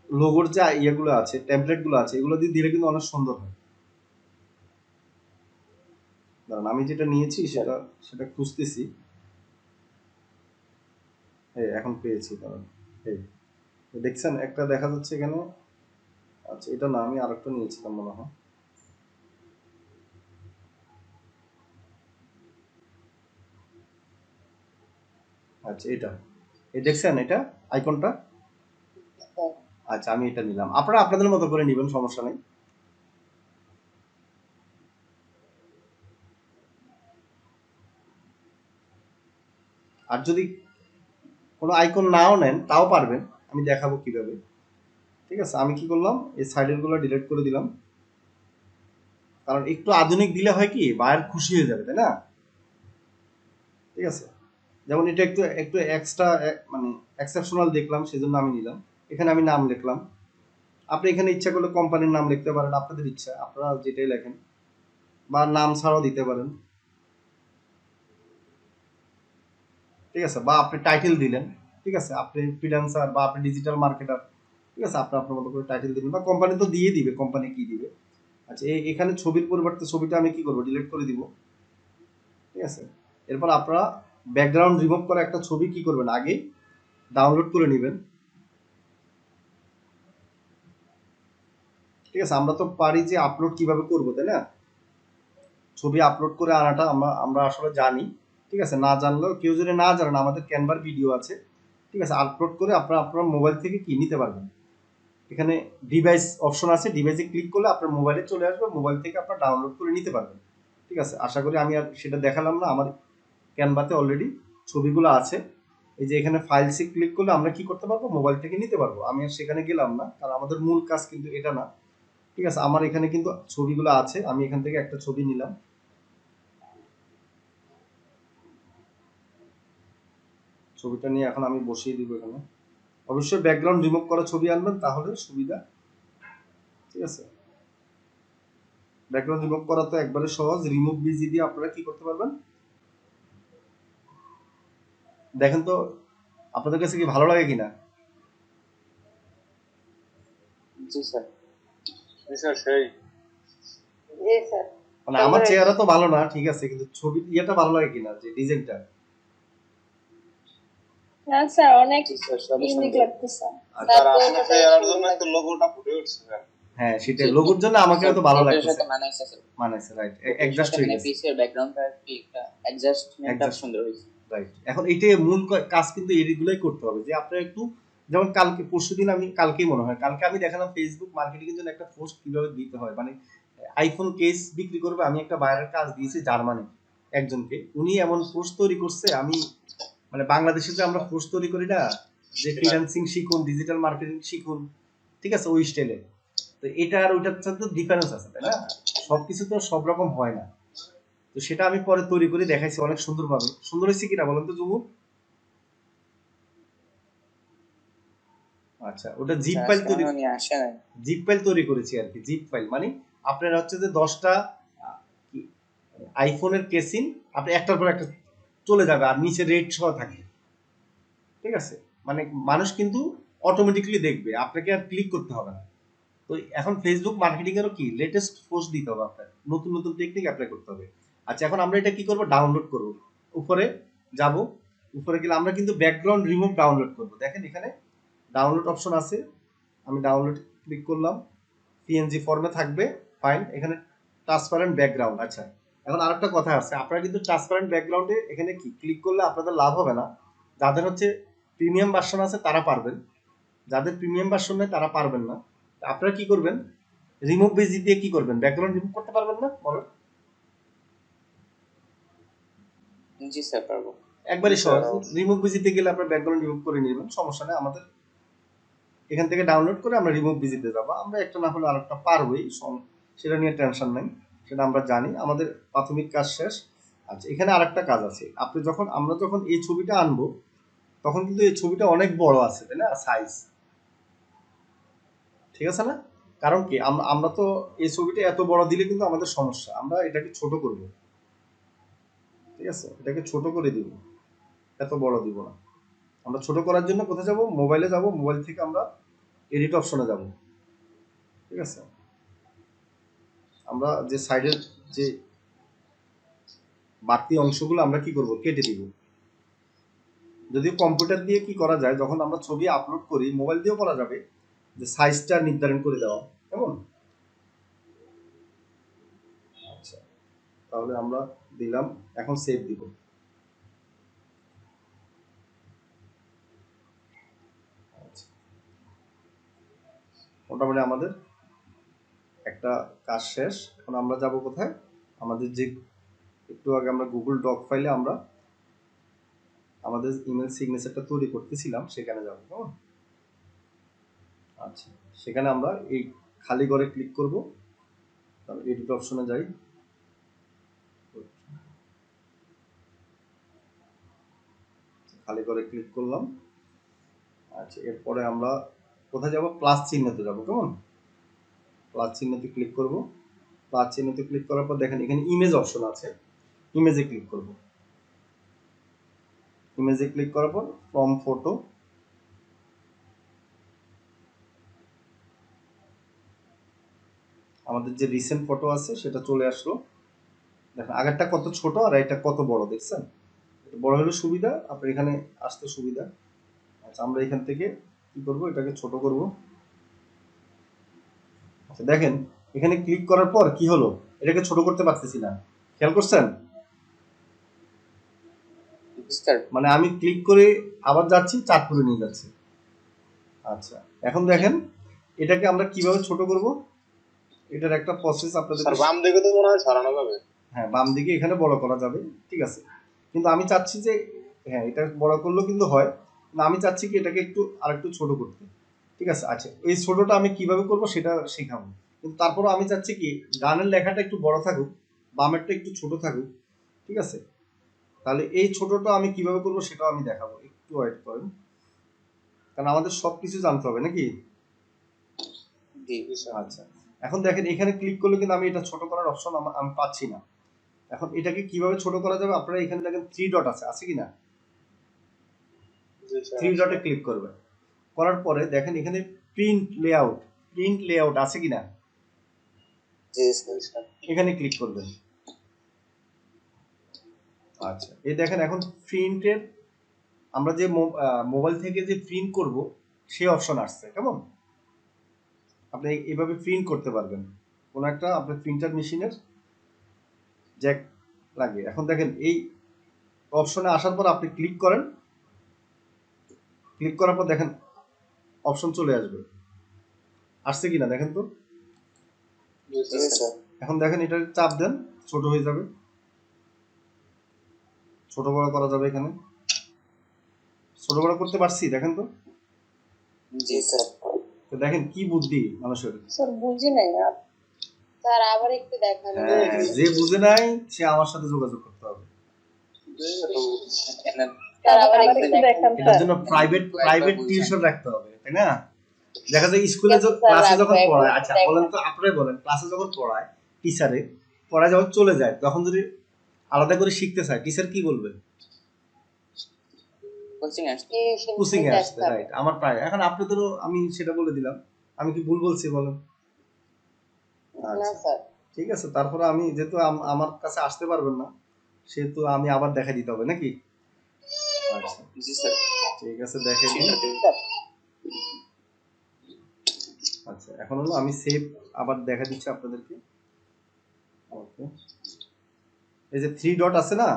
লোগোর যে ইয়েগুলো আছে, টেমপ্লেটগুলো আছে, এগুলো দিয়ে দিলে কিন্তু অনেক সুন্দর হয়। দাঁড়ান, আমি যেটা নিয়েছি সেটা সেটা খুঁজতেছি। এই এখন পেয়েছি, দাঁড়ান। এই দেখছেন একটা দেখা যাচ্ছে এখানে। আচ্ছা এটা না, আমি আরেকটা নিয়েছিলাম মনে হয়। আচ্ছা এটা, এই দেখছেন এটা আইকনটা? আচ্ছা আমি এটা নিলাম, আপনারা আপনাদের মতো করে নেবেন, সমস্যা নেই। আর যদি কোনো আইকন নাও নেন তাও পারবেন, আমি দেখাবো কিভাবে। ঠিক আছে, আমি কি করলাম, এই সাইডের গুলো ডিলিট করে দিলাম, কারণ একটু আধুনিক দিলে হয় কি, বায়ার খুশি হয়ে যাবে, তাই না? ঠিক আছে, যেমন এটা একটু একটু এক্সট্রা মানে এক্সেপশনাল দেখলাম, সেজন্য আমি নিলাম। এখানে আমি নাম লিখলাম, আপনি এখানে ইচ্ছা করলে কোম্পানির নাম লিখতে পারেন, আপনাদের ইচ্ছা, আপনারা যেটাই লেখেন, বা নাম ছাড়াও দিতে পারেন। ঠিক আছে, বা আপনি টাইটেল দিলেন, ঠিক আছে, আপনি ফ্রিল্যান্সার বা আপনি ডিজিটাল মার্কেটার, ঠিক আছে, আপনি আপনার মতো করে টাইটেল দিলেন, বা কোম্পানি তো দিয়ে দিবে, কোম্পানি কি দিবে। আচ্ছা এখানে ছবির পরিবর্তে ছবিটা আমি কি করবো, ডিলিট করে দিব। ঠিক আছে, এরপর আপনারা ব্যাকগ্রাউন্ড রিমুভ করা একটা ছবি কি করবেন, আগে ডাউনলোড করে নেবেন। ঠিক আছে, আমরা তো পারি যে আপলোড কিভাবে করবো, তাই না? ছবি আপলোড করে আনাটা আমরা আমরা আসলে জানি। ঠিক আছে, না জানলেও, কেউ যদি না জানেন, আমাদের ক্যানভার ভিডিও আছে, ঠিক আছে, আপলোড করে আপনারা আপনার মোবাইল থেকে কি নিতে পারবেন। এখানে ডিভাইস অপশন আছে, ডিভাইসে ক্লিক করলে আপনার মোবাইলে চলে আসবে, মোবাইল থেকে আপনার ডাউনলোড করে নিতে পারবেন। ঠিক আছে, আশা করি আমি আর সেটা দেখালাম না, আমার ক্যানভাতে অলরেডি ছবিগুলো আছে। এই যে এখানে ফাইলসে ক্লিক করলে আমরা কি করতে পারবো, মোবাইল থেকে নিতে পারবো। আমি আর সেখানে গেলাম না, কারণ আমাদের মূল কাজ কিন্তু এটা না। ঠিক আছে, আমার এখানে কিন্তু ছবিগুলো আছে, আমি এখান থেকে একটা ছবি নিলাম। ছবিটা নিয়ে এখন আমি বসিয়ে দিব এখানে। অবশ্যই ব্যাকগ্রাউন্ড রিমুভ করা ছবি আনবেন, তাহলে সুবিধা। ঠিক আছে, ব্যাকগ্রাউন্ড রিমুভ করা তো একবারে সহজ, রিমুভ বিজি দিয়ে আপনারা কি করতে পারবেন দেখেন তো, আপনাদের কাছে কি ভালো লাগে কিনা? জি স্যার। সেই জি স্যার। মানে আমার চেহারা তো ভালো না, ঠিক আছে, কিন্তু ছবি ইয়েটা ভালো লাগে কিনা, যে ডিজাইনটা। না স্যার, অনেক জি স্যার, সবই ইউনিক সুন্দর। লাগতেছে। হ্যাঁ, সেটা লোগোর জন্য আমাকে তো ভালো এটার লাগতেছে, সাথে মানাইছে স্যার। মানাইছে, রাইট, এটার অ্যাডজাস্ট সাথে হয়ে মানে গেছে, পিসের ব্যাকগ্রাউন্ডটা কি একটা অ্যাডজাস্টমেন্টটা Adjust. সুন্দর হয়েছে। রাইট। এখন এইটা মূল কাজ কিন্তু এগুলাই করতে হবে, যে আপনারা একটু, যেমন কালকে পরশুদিন আমি, কালকেই মনে হয়, কালকে আমি দেখালাম ফেসবুক মার্কেটিং এর জন্য একটা পোস্ট কিভাবে দিতে হয়, মানে আইফোন কেস বিক্রি করবে, আমি একটা বাইরের কাজ দিয়েছি জার্মানি একজনকে, উনি এমন পোস্ট তৈরি করছে, আমি মানে বাংলাদেশে যে আমরা পোস্ট তৈরি করি না, যে ফ্রিল্যান্সিং শিখুন, ডিজিটাল মার্কেটিং শিখুন, ঠিক আছে, ওই স্টাইলে। তো এটা আর ওইটার সাথে ডিফারেন্স আছে, তাই না? সবকিছু তো সব রকম হয় না। তো সেটা আমি পরে তৈরি করে দেখাইছি অনেক সুন্দরভাবে। সুন্দর হয়েছে কিনা বলেন তো জুমু? আচ্ছা, ওটা জিপ ফাইল তৈরি, উনি আসে নাই। জিপ ফাইল তৈরি করেছি আর কি। জিপ ফাইল মানে আপনার হচ্ছে যে 10টা আইফোনের কেসিং আপনি একটার পর একটা চলে যাবে, আর নিচে রেট সহ থাকে। ঠিক আছে, মানে মানুষ কিন্তু অটোমেটিক্যালি দেখবে, আপনাকে আর ক্লিক করতে হবে না। তো এখন ফেসবুক মার্কেটিং এরও কি লেটেস্ট পোস্ট দিতে হবে, আপনার নতুন নতুন টেকনিক অ্যাপ্লাই করতে হবে। আচ্ছা, এখন আমরা এটা কি করব, ডাউনলোড করব। উপরে যাব, উপরে গেলে আমরা কিন্তু ব্যাকগ্রাউন্ড রিমুভ ডাউনলোড করব। দেখেন এখানে ডাউনলোড অপশন আছে, আমি ডাউনলোড ক্লিক করলাম, পিএনজি ফর্মে থাকবে, ফাইন। এখানে ট্রান্সপারেন্ট ব্যাকগ্রাউন্ড। আচ্ছা, এখন আরেকটা কথা আছে, আপনারা কিন্তু ট্রান্সপারেন্ট ব্যাকগ্রাউন্ডে এখানে কি ক্লিক করলে আপনাদের লাভ হবে না। যাদের হচ্ছে প্রিমিয়াম ভার্সন আছে তারা পারবেন, যাদের প্রিমিয়াম ভার্সন নেই তারা পারবেন না। আপনারা কি করবেন, রিমুভ বেজি দিয়ে কি করবেন, ব্যাকগ্রাউন্ড রিমুভ করতে পারবেন না বলো? জি স্যার, পারবো। একবারই সহজ, রিমুভ বেজিতে গেলে আপনার ব্যাকগ্রাউন্ড রিমুভ করে নেবেন, সমস্যা নেই। আমাদের এখান থেকে ডাউনলোড করে আমরা রিমুভ বেজিতে যাবো, আমরা একটা না হলে আরেকটা পারবোই, সেটা নিয়ে টেনশন নাই, সেটা আমরা জানি, আমাদের প্রাথমিক কাজ শেষ। আচ্ছা, এখানে আরেকটা কাজ আছে, আপনি যখন, আমরা যখন এই ছবিটা আনবো, তখন কিন্তু এই ছবিটা অনেক বড় আছে, তাই না, সাইজ, ঠিক আছে না? কারণ কি, আমরা তো এই ছবিটা এত বড় দিলে কিন্তু আমাদের সমস্যা, আমরা এটাকে ছোট করব। ঠিক আছে, এটাকে ছোট করে দিব, এত বড় দিব না। আমরা ছোট করার জন্য কোথায় যাব, মোবাইলে যাব, মোবাইল থেকে আমরা এডিট অপশনে যাব। ঠিক আছে, আমরা যে সাইডের যে বাড়তি অংশগুলো আমরা কি করব, কেটে দিব। যদিও কম্পিউটার দিয়ে কি করা যায়, যখন আমরা ছবি আপলোড করি, মোবাইল দিয়েও করা যাবে, যে সাইজটা নির্ধারণ করে দেওয়া, কেমন? আচ্ছা, তাহলে আমরা দিলাম, এখন সেভ দিব। আচ্ছা, মোটামুটি আমাদের একটা কাজ শেষ। এখন আমরা যাব কোথায়, আমাদের যে একটু আগে আমরা গুগল ডক ফাইলে আমরা আমাদের ইমেল সিগনেচারটা তৈরি করতেছিলাম, সেখানে যাব, কেমন? আচ্ছা, সেখানে আমরা এই খালি ঘরে ক্লিক করব, তারপর এডিট অপশনে যাই, খালি ঘরে ক্লিক করলাম। আচ্ছা, এরপরে আমরা কোথায় যাব, প্লাস চিহ্নতে যাব, কেমন? প্লাস চিহ্নতে ক্লিক করব। প্লাস চিহ্নতে ক্লিক করার পর দেখেন এখানে ইমেজ অপশন আছে, ইমেজে ক্লিক করব। ইমেজে ক্লিক করার পর ফ্রম ফটো, আমাদের যে রিসেন্ট ফটো আছে সেটা চলে আসলো। দেখেন আগেরটা কত ছোট আর এটা কত বড়, দেখছেন? বড় হলে সুবিধা, আপনার এখানে আসতে সুবিধা। আচ্ছা, আমরা এখান থেকে কি করব, এটাকে ছোট করব। আচ্ছা, দেখেন এখানে ক্লিক করার পর কি হলো, এটাকে ছোট করতে পারতেছি না, খেয়াল করছেন? মানে আমি ক্লিক করে আবার যাচ্ছি, চাঁদপুরে নিয়ে যাচ্ছে। আচ্ছা, এখন দেখেন এটাকে আমরা কিভাবে ছোট করব, এটার একটা প্রসেস আপনাদের স্যার বাম দিকে তো মনে হয় ছড়ানো যাবে। হ্যাঁ, বাম দিকে এখানে বড় করা যাবে, ঠিক আছে। কিন্তু আমি চাচ্ছি যে হ্যাঁ এটা বড় করলেও কিন্তু হয়, না আমি চাচ্ছি কি এটাকে একটু আরেকটু ছোট করতে, ঠিক আছে। আচ্ছা, এই ছোটটা আমি কিভাবে করব সেটা শেখাবো, কিন্তু তারপরও আমি চাচ্ছি কি ডানের লেখাটা একটু বড় থাকুক, বামেরটা একটু ছোট থাকুক, ঠিক আছে। তাহলে এই ছোটটা আমি কিভাবে করব সেটাও আমি দেখাবো, একটু ওয়েট করেন, কারণ আমাদের সবকিছু জানতে হবে নাকি। জি আচ্ছা, এখন দেখেন এখানে ক্লিক করলে কিন্তু আমি এটা ছোট করার অপশন আমি পাচ্ছি না। এখন এটাকে কিভাবে ছোট করা যাবে, আপনারা এখানে দেখেন 3 ডট আছে কি না, জি স্যার 3 ডটে ক্লিক করবেন, করার পরে দেখেন এখানে প্রিন্ট লেআউট আছে কি না, জি স্যার এখানে ক্লিক করবেন। আচ্ছা, এই দেখেন এখন প্রিন্টের আমরা যে মোবাইল থেকে যে প্রিন্ট করব সেই অপশন আসছে, কেমন। আপনি এইভাবে প্রিন্ট করতে পারবেন কোন একটা আপনার প্রিন্টার মেশিনের জ্যাক লাগে। এখন দেখেন এই অপশনে আসার পর আপনি ক্লিক করেন, ক্লিক করার পর দেখেন অপশন চলে আসছে কিনা দেখেন তো। জি জি স্যার স্যার এখন দেখেন এটা চাপ দেন, ছোট হয়ে যাবে, ছোট বড় করা যাবে। এখানে ছোট বড় করতে পারছি দেখেন তো। জি স্যার তো দেখেন কি বুদ্ধি মানুষের। স্যার বুঝি নাই স্যার, আবার একটু দেখান। হ্যাঁ, যে বুঝে নাই সে আমার সাথে যোগাযোগ করতে হবে। স্যার আবার একটু দেখান এটার জন্য প্রাইভেট টিউশন রাখতে হবে, তাই না। দেখা যায় স্কুলে ক্লাসে যখন পড়ায়, আচ্ছা বলেন তো, আপনারাই বলেন, ক্লাসে যখন পড়ায় টিচারে পড়ায় যখন চলে যায়, তখন যদি আলাদা করে শিখতে চায় টিচার কি বলবে, কোচিং আসছে কোচিং এ আসতে, রাইট। আমার প্রায় এখন আপনাদেরও আমি সেটা বলে দিলাম, আমি কি ভুল বলছি বলেন। আচ্ছা ঠিক আছে, তারপরে আমি যেহেতু আমার কাছে আসতে পারবেন না, সেহেতু আমি আবার দেখা দিতে হবে নাকি। আচ্ছা জি স্যার ঠিক আছে, দেখে দিন। আচ্ছা, এখন হলো আমি সেভ আবার দেখা দিচ্ছি আপনাদেরকে। ওকে, এই যে 3 ডট আছে না,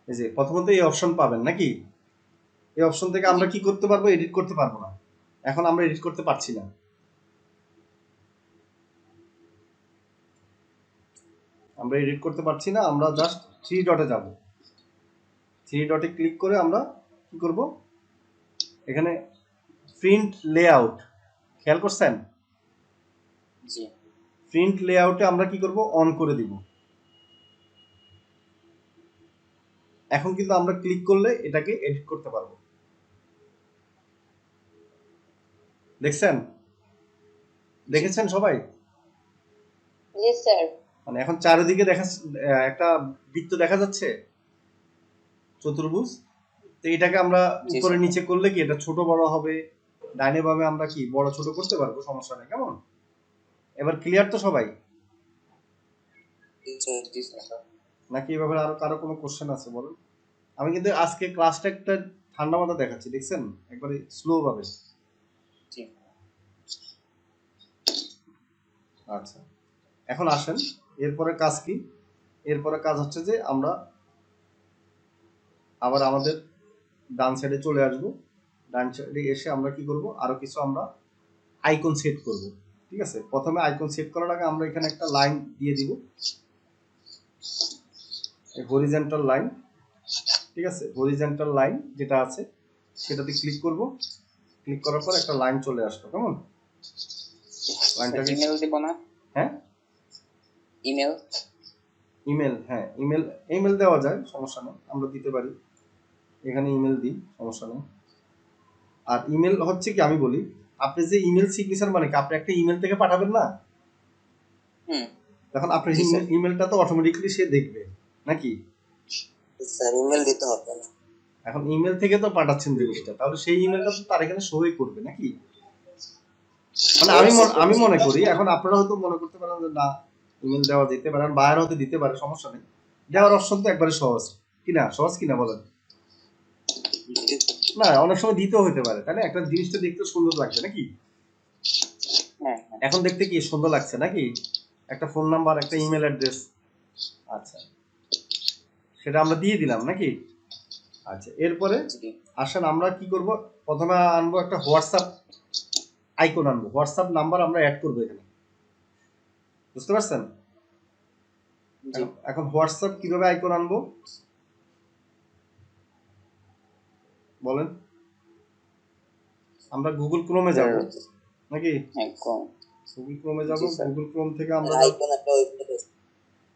এই যে প্রথমত এই অপশন পাবেন নাকি। এই অপশন থেকে আমরা কি করতে পারবো, এডিট করতে পারবো না। এখন আমরা এডিট করতে পারছি না। আমরা এডিট করতে পারছি না, আমরা জাস্ট 3 ডটে যাব। 3 ডটে ক্লিক করে আমরা কি করব, এখানে প্রিন্ট লেআউট, খেয়াল করছেন, জি প্রিন্ট লেআউটে আমরা কি করব, অন করে দিব। এখন কিন্তু আমরা ক্লিক করলে এটাকে এডিট করতে পারবো, দেখেছেন সবাই। জি স্যার। মানে এখন চারিদিকে একটা বৃত্ত দেখা যাচ্ছে, চতুর্ভুজ। তো এটাকে আমরা উপরে নিচে করলে কি এটা ছোট বড় হবে, ডাইনে বামে আমরা কি বড় ছোট করতে পারবো, সমস্যা নেই, কেমন। এবার ক্লিয়ার তো সবাই, জি স্যার নাকি এভাবে আরো কারো কোনো কোশ্চেন আছে বলুন। আমি কিন্তু আজকে ক্লাসটা একটা ঠান্ডা মাথা দেখাচ্ছি, দেখছেন, একবারে স্লো ভাবে। জি আচ্ছা, এখন আসেন এরপরে কাজ কি। এরপরে কাজ হচ্ছে যে আমরা আবার আমাদের ডান সাইডে চলে আসব। ডান সাইডে এসে আমরা কি করব, আরো কিছু আমরা আইকন সেট করব, ঠিক আছে। প্রথমে আইকন সেট করার আগে আমরা এখানে একটা লাইন দিয়ে দিব, হরিজন্টাল লাইন, ঠিক আছে। হরিজন্টাল লাইন যেটা আছে সেটাতে ক্লিক করব, ক্লিক করার পর একটা লাইন চলে আসলো, কেমন। লাইনটাকে ইমেল দিব না, হ্যাঁ ইমেল হ্যাঁ ইমেল দেওয়া যায়, সমস্যা নেই, আমরা দিতে পারি, এখানে ইমেল দিই, সমস্যা নেই। আর ইমেল হচ্ছে কি, আমি বলি, আপনি যে ইমেল সিগনেচার মানে কি, আপনি একটা ইমেল থেকে পাঠাবেন না, তখন আপনার ইমেলটা তো অটোমেটিক্যালি সে দেখবে নাকি। স্যার ইমেল দিতে হবে না। এখন ইমেল থেকে তো পাঠাচ্ছেন জিনিসটা, তাহলে সেই ইমেলটা তো তার এখানে শোই করবে নাকি। মানে আমি মনে করি, এখন আপনারা হয়তো মনে করতে পারেন যে না ইমেল দেওয়া যেতে পারে, বাইরে হতে দিতে পারে, সমস্যা নেই। দেওয়ার অপশন তো একবারে সহজ কিনা বলেন। না, অনেক সময় দিতেও হতে পারে, তাই না, একটা জিনিসটা দেখতে সুন্দর লাগছে নাকি। এখন দেখতে কি সুন্দর লাগছে নাকি, একটা ফোন নাম্বার, একটা ইমেল অ্যাড্রেস, আচ্ছা সেটা আমরা দিয়ে দিলাম নাকি। আচ্ছা, এরপরে জি আসেন আমরা কি করব, প্রথমে আনবো একটা হোয়াটসঅ্যাপ আইকন, আনবো হোয়াটসঅ্যাপ নাম্বার আমরা অ্যাড করবো এখানে, বুঝতে পারছেন? জি এখন হোয়াটসঅ্যাপ কিভাবে আইকন আনবো বলেন? আমরা গুগল ক্রোমে যাব নাকি? একদম গুগল ক্রোমে যাব, জি স্যার গুগল ক্রোম থেকে আমরা আইকন একটা ওয়েবসাইট আছে।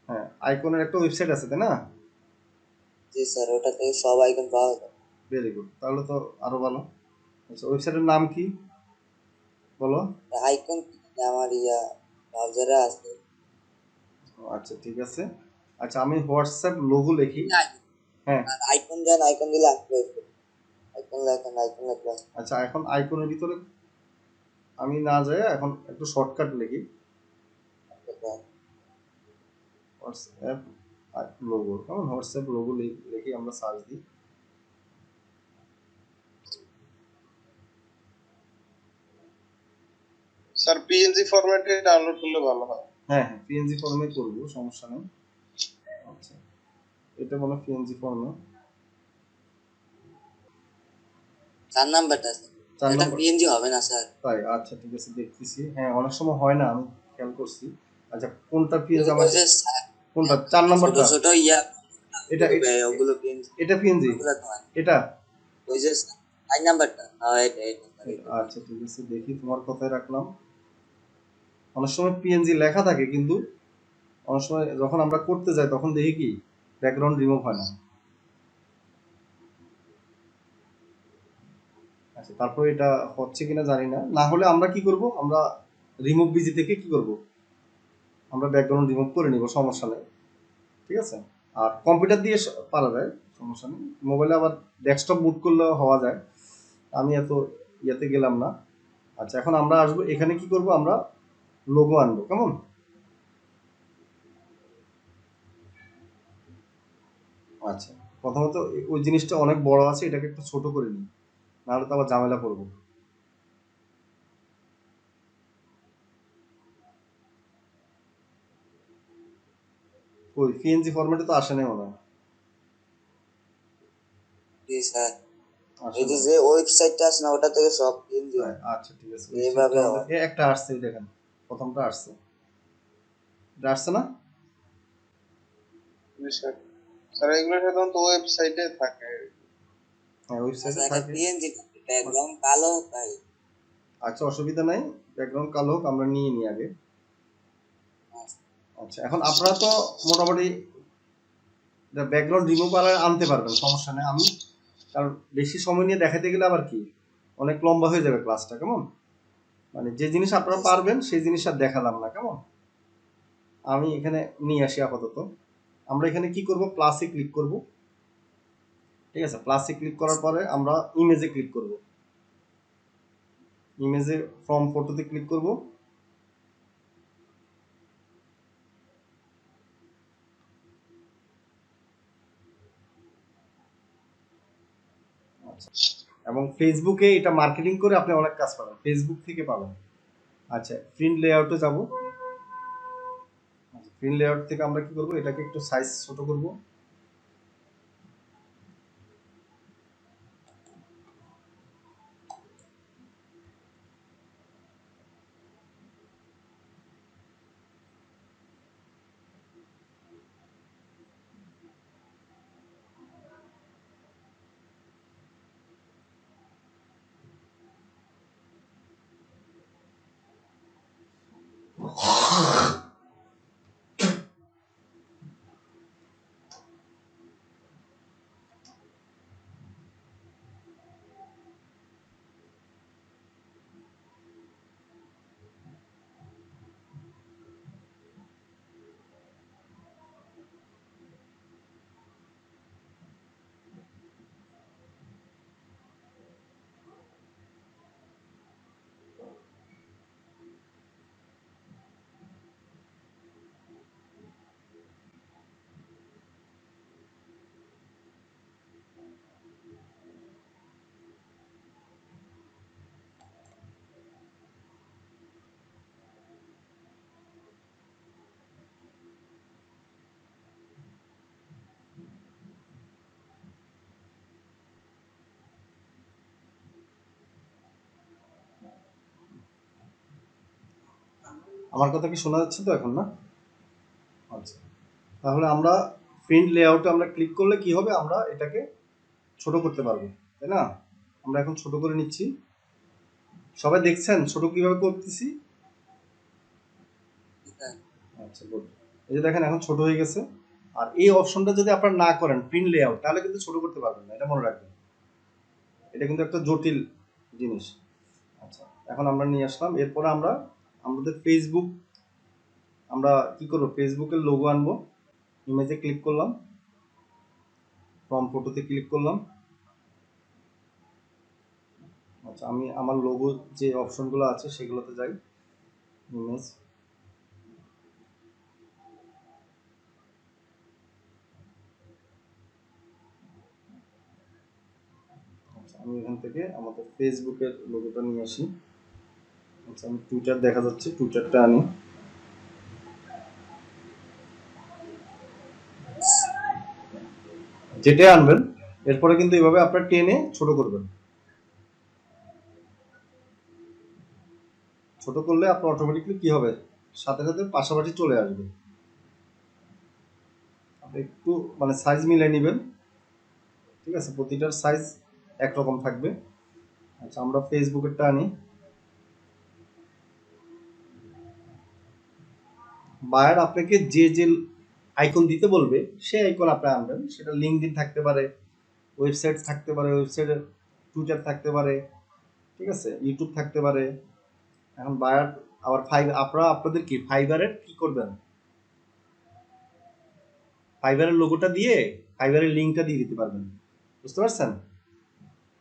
হ্যাঁ, আইকনের একটা ওয়েবসাইট আছে তাই না? জি স্যার, ওটা থেকে সব আইকন পাওয়া যায়। ভেরি গুড, তাহলে তো আরো ভালো। আচ্ছা, ওয়েবসাইটের নাম কি বলো? আইকন আমার ব্রাউজারে আছে। আচ্ছা ঠিক আছে। আচ্ছা, আমি হোয়াটসঅ্যাপ লোগো লিখি। হ্যাঁ, আর আইকন দেন, আইকন দিলে আসবে। আইকন লেখেন, আইকন লেখা আচ্ছা এখন আইকনের ভিতরে আমি না যাই, এখন একটু শর্টকাট লিখি, হোয়াটসঅ্যাপ লোগো। কেমন, হোয়াটসঅ্যাপ লোগো লিখি, আমরা সার্চ দিই। স্যার পিএনজি ফরম্যাটে ডাউনলোড করলে ভালো হয়। হ্যাঁ হ্যাঁ, পিএনজি ফর্মে করব, সমস্যা নেই। আচ্ছা, এটা মনে পিএনজি ফর্মে 4 নাম্বারটা আছে। 4 এটা নম্বর, পিএনজি হবে না স্যার। তাই? আচ্ছা ঠিক আছে, দেখতেছি। হ্যাঁ, অনেক সময় হয় না, আমি খেয়াল করছি। আচ্ছা, কোনটা পিএনজি ওই আমাকে, যে কোনটা 4 ছোট নাম্বারটা? ছোট এটা ওগুলো পিএনজি, এটা পিএনজি, ওগুলো তো হয়। এটা? ওই যে 4 নাম্বারটা, হ্যাঁ এটা এটা, আচ্ছা ঠিক আছে, দেখি, তোমার কথাই রাখলাম। অনেক সময় পিএনজি লেখা থাকে, কিন্তু অনেক সময় যখন আমরা করতে যাই তখন দেখি কি ব্যাকগ্রাউন্ড রিমুভ হয় না। আচ্ছা, তারপর এটা হচ্ছে কিনা জানি না, না হলে আমরা কি করব, আমরা রিমুভ বিজি থেকে কি করব, আমরা ব্যাকগ্রাউন্ড রিমুভ করে নিব, সমস্যা নেই, ঠিক আছে। আর কম্পিউটার দিয়ে পারা যায়, সমস্যা নেই। মোবাইলে আবার ডেস্কটপ বুট করলে হওয়া যায়, আমি এত ইয়েতে গেলাম না। আচ্ছা, এখন আমরা আসবো এখানে, কি করব, আমরা লোগো আনবো, কেমন? আচ্ছা, প্রথমত ওই জিনিসটা অনেক বড় আছে, এটাকে একটু ছোট করে নিই, নাহলে তো আবার ঝামেলা করবো। ওই পিএনজি ফরম্যাটে তো আসে নাই মনে হয়, জি স্যার। আসে এই যে না। যে ওয়েবসাইটটা আছে না, ওটা থেকে সব পিএনজি তাই? হয়। আচ্ছা ঠিক আছে, এইভাবে ওয়েবসাইটটা হয়। আমাদের একটা আসছে, এই দেখেন, প্রথমটা আসছে, এটা আসছে না? জি স্যার। স্যার এগুলো সাধারণত ওয়েবসাইটে থাকে। হ্যাঁ, ওয়েবসাইটে আচ্ছা, এটা থাকে। পিএনজি ব্যাকগ্রাউন্ড কালো তাই। আচ্ছা, অসুবিধা নাই, ব্যাকগ্রাউন্ড কালো হোক, আমরা নিয়ে নিই আগে। আচ্ছা, এখন আপনারা তো মোটামুটি ব্যাকগ্রাউন্ড রিমুভ আনতে পারবেন, সমস্যা নেই। আমি, কারণ বেশি সময় নিয়ে দেখাতে গেলে আবার কি অনেক লম্বা হয়ে যাবে ক্লাসটা, কেমন? মানে যে জিনিস আপনারা পারবেন সেই জিনিস আর দেখালাম না, কেমন? আমি এখানে নিয়ে আসি আপাতত। আমরা এখানে কি করব, প্লাসে ক্লিক করব, ঠিক আছে। প্লাসে ক্লিক করার পরে আমরা ইমেজে ক্লিক করব, ইমেজে ফ্রম ফটোতে ক্লিক করব। আচ্ছা, এবং ফেসবুকে এটা মার্কেটিং করে আপনি অনেক কাজ পাবেন, ফেসবুক থেকে পাবেন। আচ্ছা, প্রিন্ট লেআউটে যাব। প্রিন্ট লেআউট থেকে আমরা কি করব, এটাকে একটু সাইজ ছোট করব। আমার কথা কি শোনা যাচ্ছে তো এখন, না? আচ্ছা, তাহলে আমরা প্রিন্ট লেআউটে আমরা ক্লিক করলে কি হবে, আমরা এটাকে ছোট করতে পারবো, তাই না? আমরা এখন ছোট করে নিচ্ছি। সবাই দেখছেন ছোট কিভাবে করতেছি? আচ্ছা, গুড। এই যে দেখেন এখন ছোট হয়ে গেছে। আর এই অপশনটা যদি আপনারা না করেন প্রিন্ট লেআউট, তাহলে কিন্তু ছোট করতে পারবেন না, এটা মনে রাখবেন। এটা কিন্তু একটা জটিল জিনিস। আচ্ছা, এখন আমরা নিয়ে আসলাম। এরপরে আমরা আমাদের ফেসবুক, আমরা কি করব, ফেসবুকের লোগো আনবো। ইমেজে ক্লিক করলাম, ফ্রম ফটোতে ক্লিক করলাম। আচ্ছা, আমি আমার লোগো যে অপশনগুলো আছে সেগুলোতে যাই, ইমেজ। আচ্ছা, আমি এখান থেকে আমাদের ফেসবুকের লোগোটা নিয়ে আসি। আচ্ছা, আমি টুইটার দেখা যাচ্ছে, টুইটারটা আনি। যেটা আনবেন এরপরে কিন্তু এইভাবে আপনার টেনে ছোট করবেন। ছোট করলে আপনার অটোমেটিকলি কি হবে, সাথে সাথে পাশাপাশি চলে আসবে। আপনি একটু মানে সাইজ মিলিয়ে নেবেন, ঠিক আছে? প্রতিটার সাইজ একরকম থাকবে। আচ্ছা, আমরা ফেসবুকেরটা আনি। বায়ার আপনাকে যে যে আইকন দিতে বলবে সেই আইকন আপনি আনবেন। সেটা লিঙ্কডইন থাকতে পারে, ওয়েবসাইট থাকতে পারে, ওয়েবসাইটের টুইটার থাকতে পারে, ঠিক আছে, ইউটিউব থাকতে পারে। এখন বায়ার আবার আপনারা আপনাদের কি ফাইবারের কি করবেন, ফাইবারের লোগোটা দিয়ে ফাইবারের লিঙ্কটা দিয়ে দিতে পারবেন, বুঝতে পারছেন?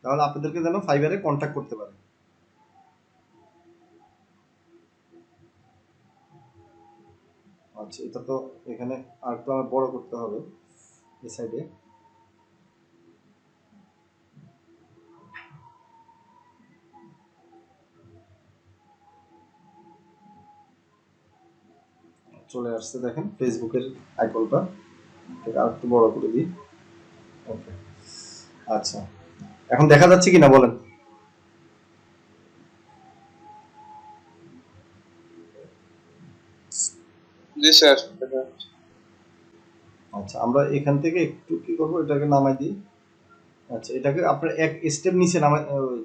তাহলে আপনাদেরকে যেন ফাইবারে কন্ট্যাক্ট করতে পারে। আচ্ছা, এটা তো এখানে আরেকটু আমার বড় করতে হবে এই সাইডে। চলে আসছে, দেখেন ফেসবুকের আইকনটা। এটা আরেকটু বড় করে দিই। ওকে, আচ্ছা, এখন দেখা যাচ্ছে কিনা বলেন? জি স্যার। আচ্ছা, আমরা এখান থেকে একটু কি করব, এটাকে নামাই দিই। আচ্ছা, এটাকে আপনার এক স্টেপ নিচে নামাই,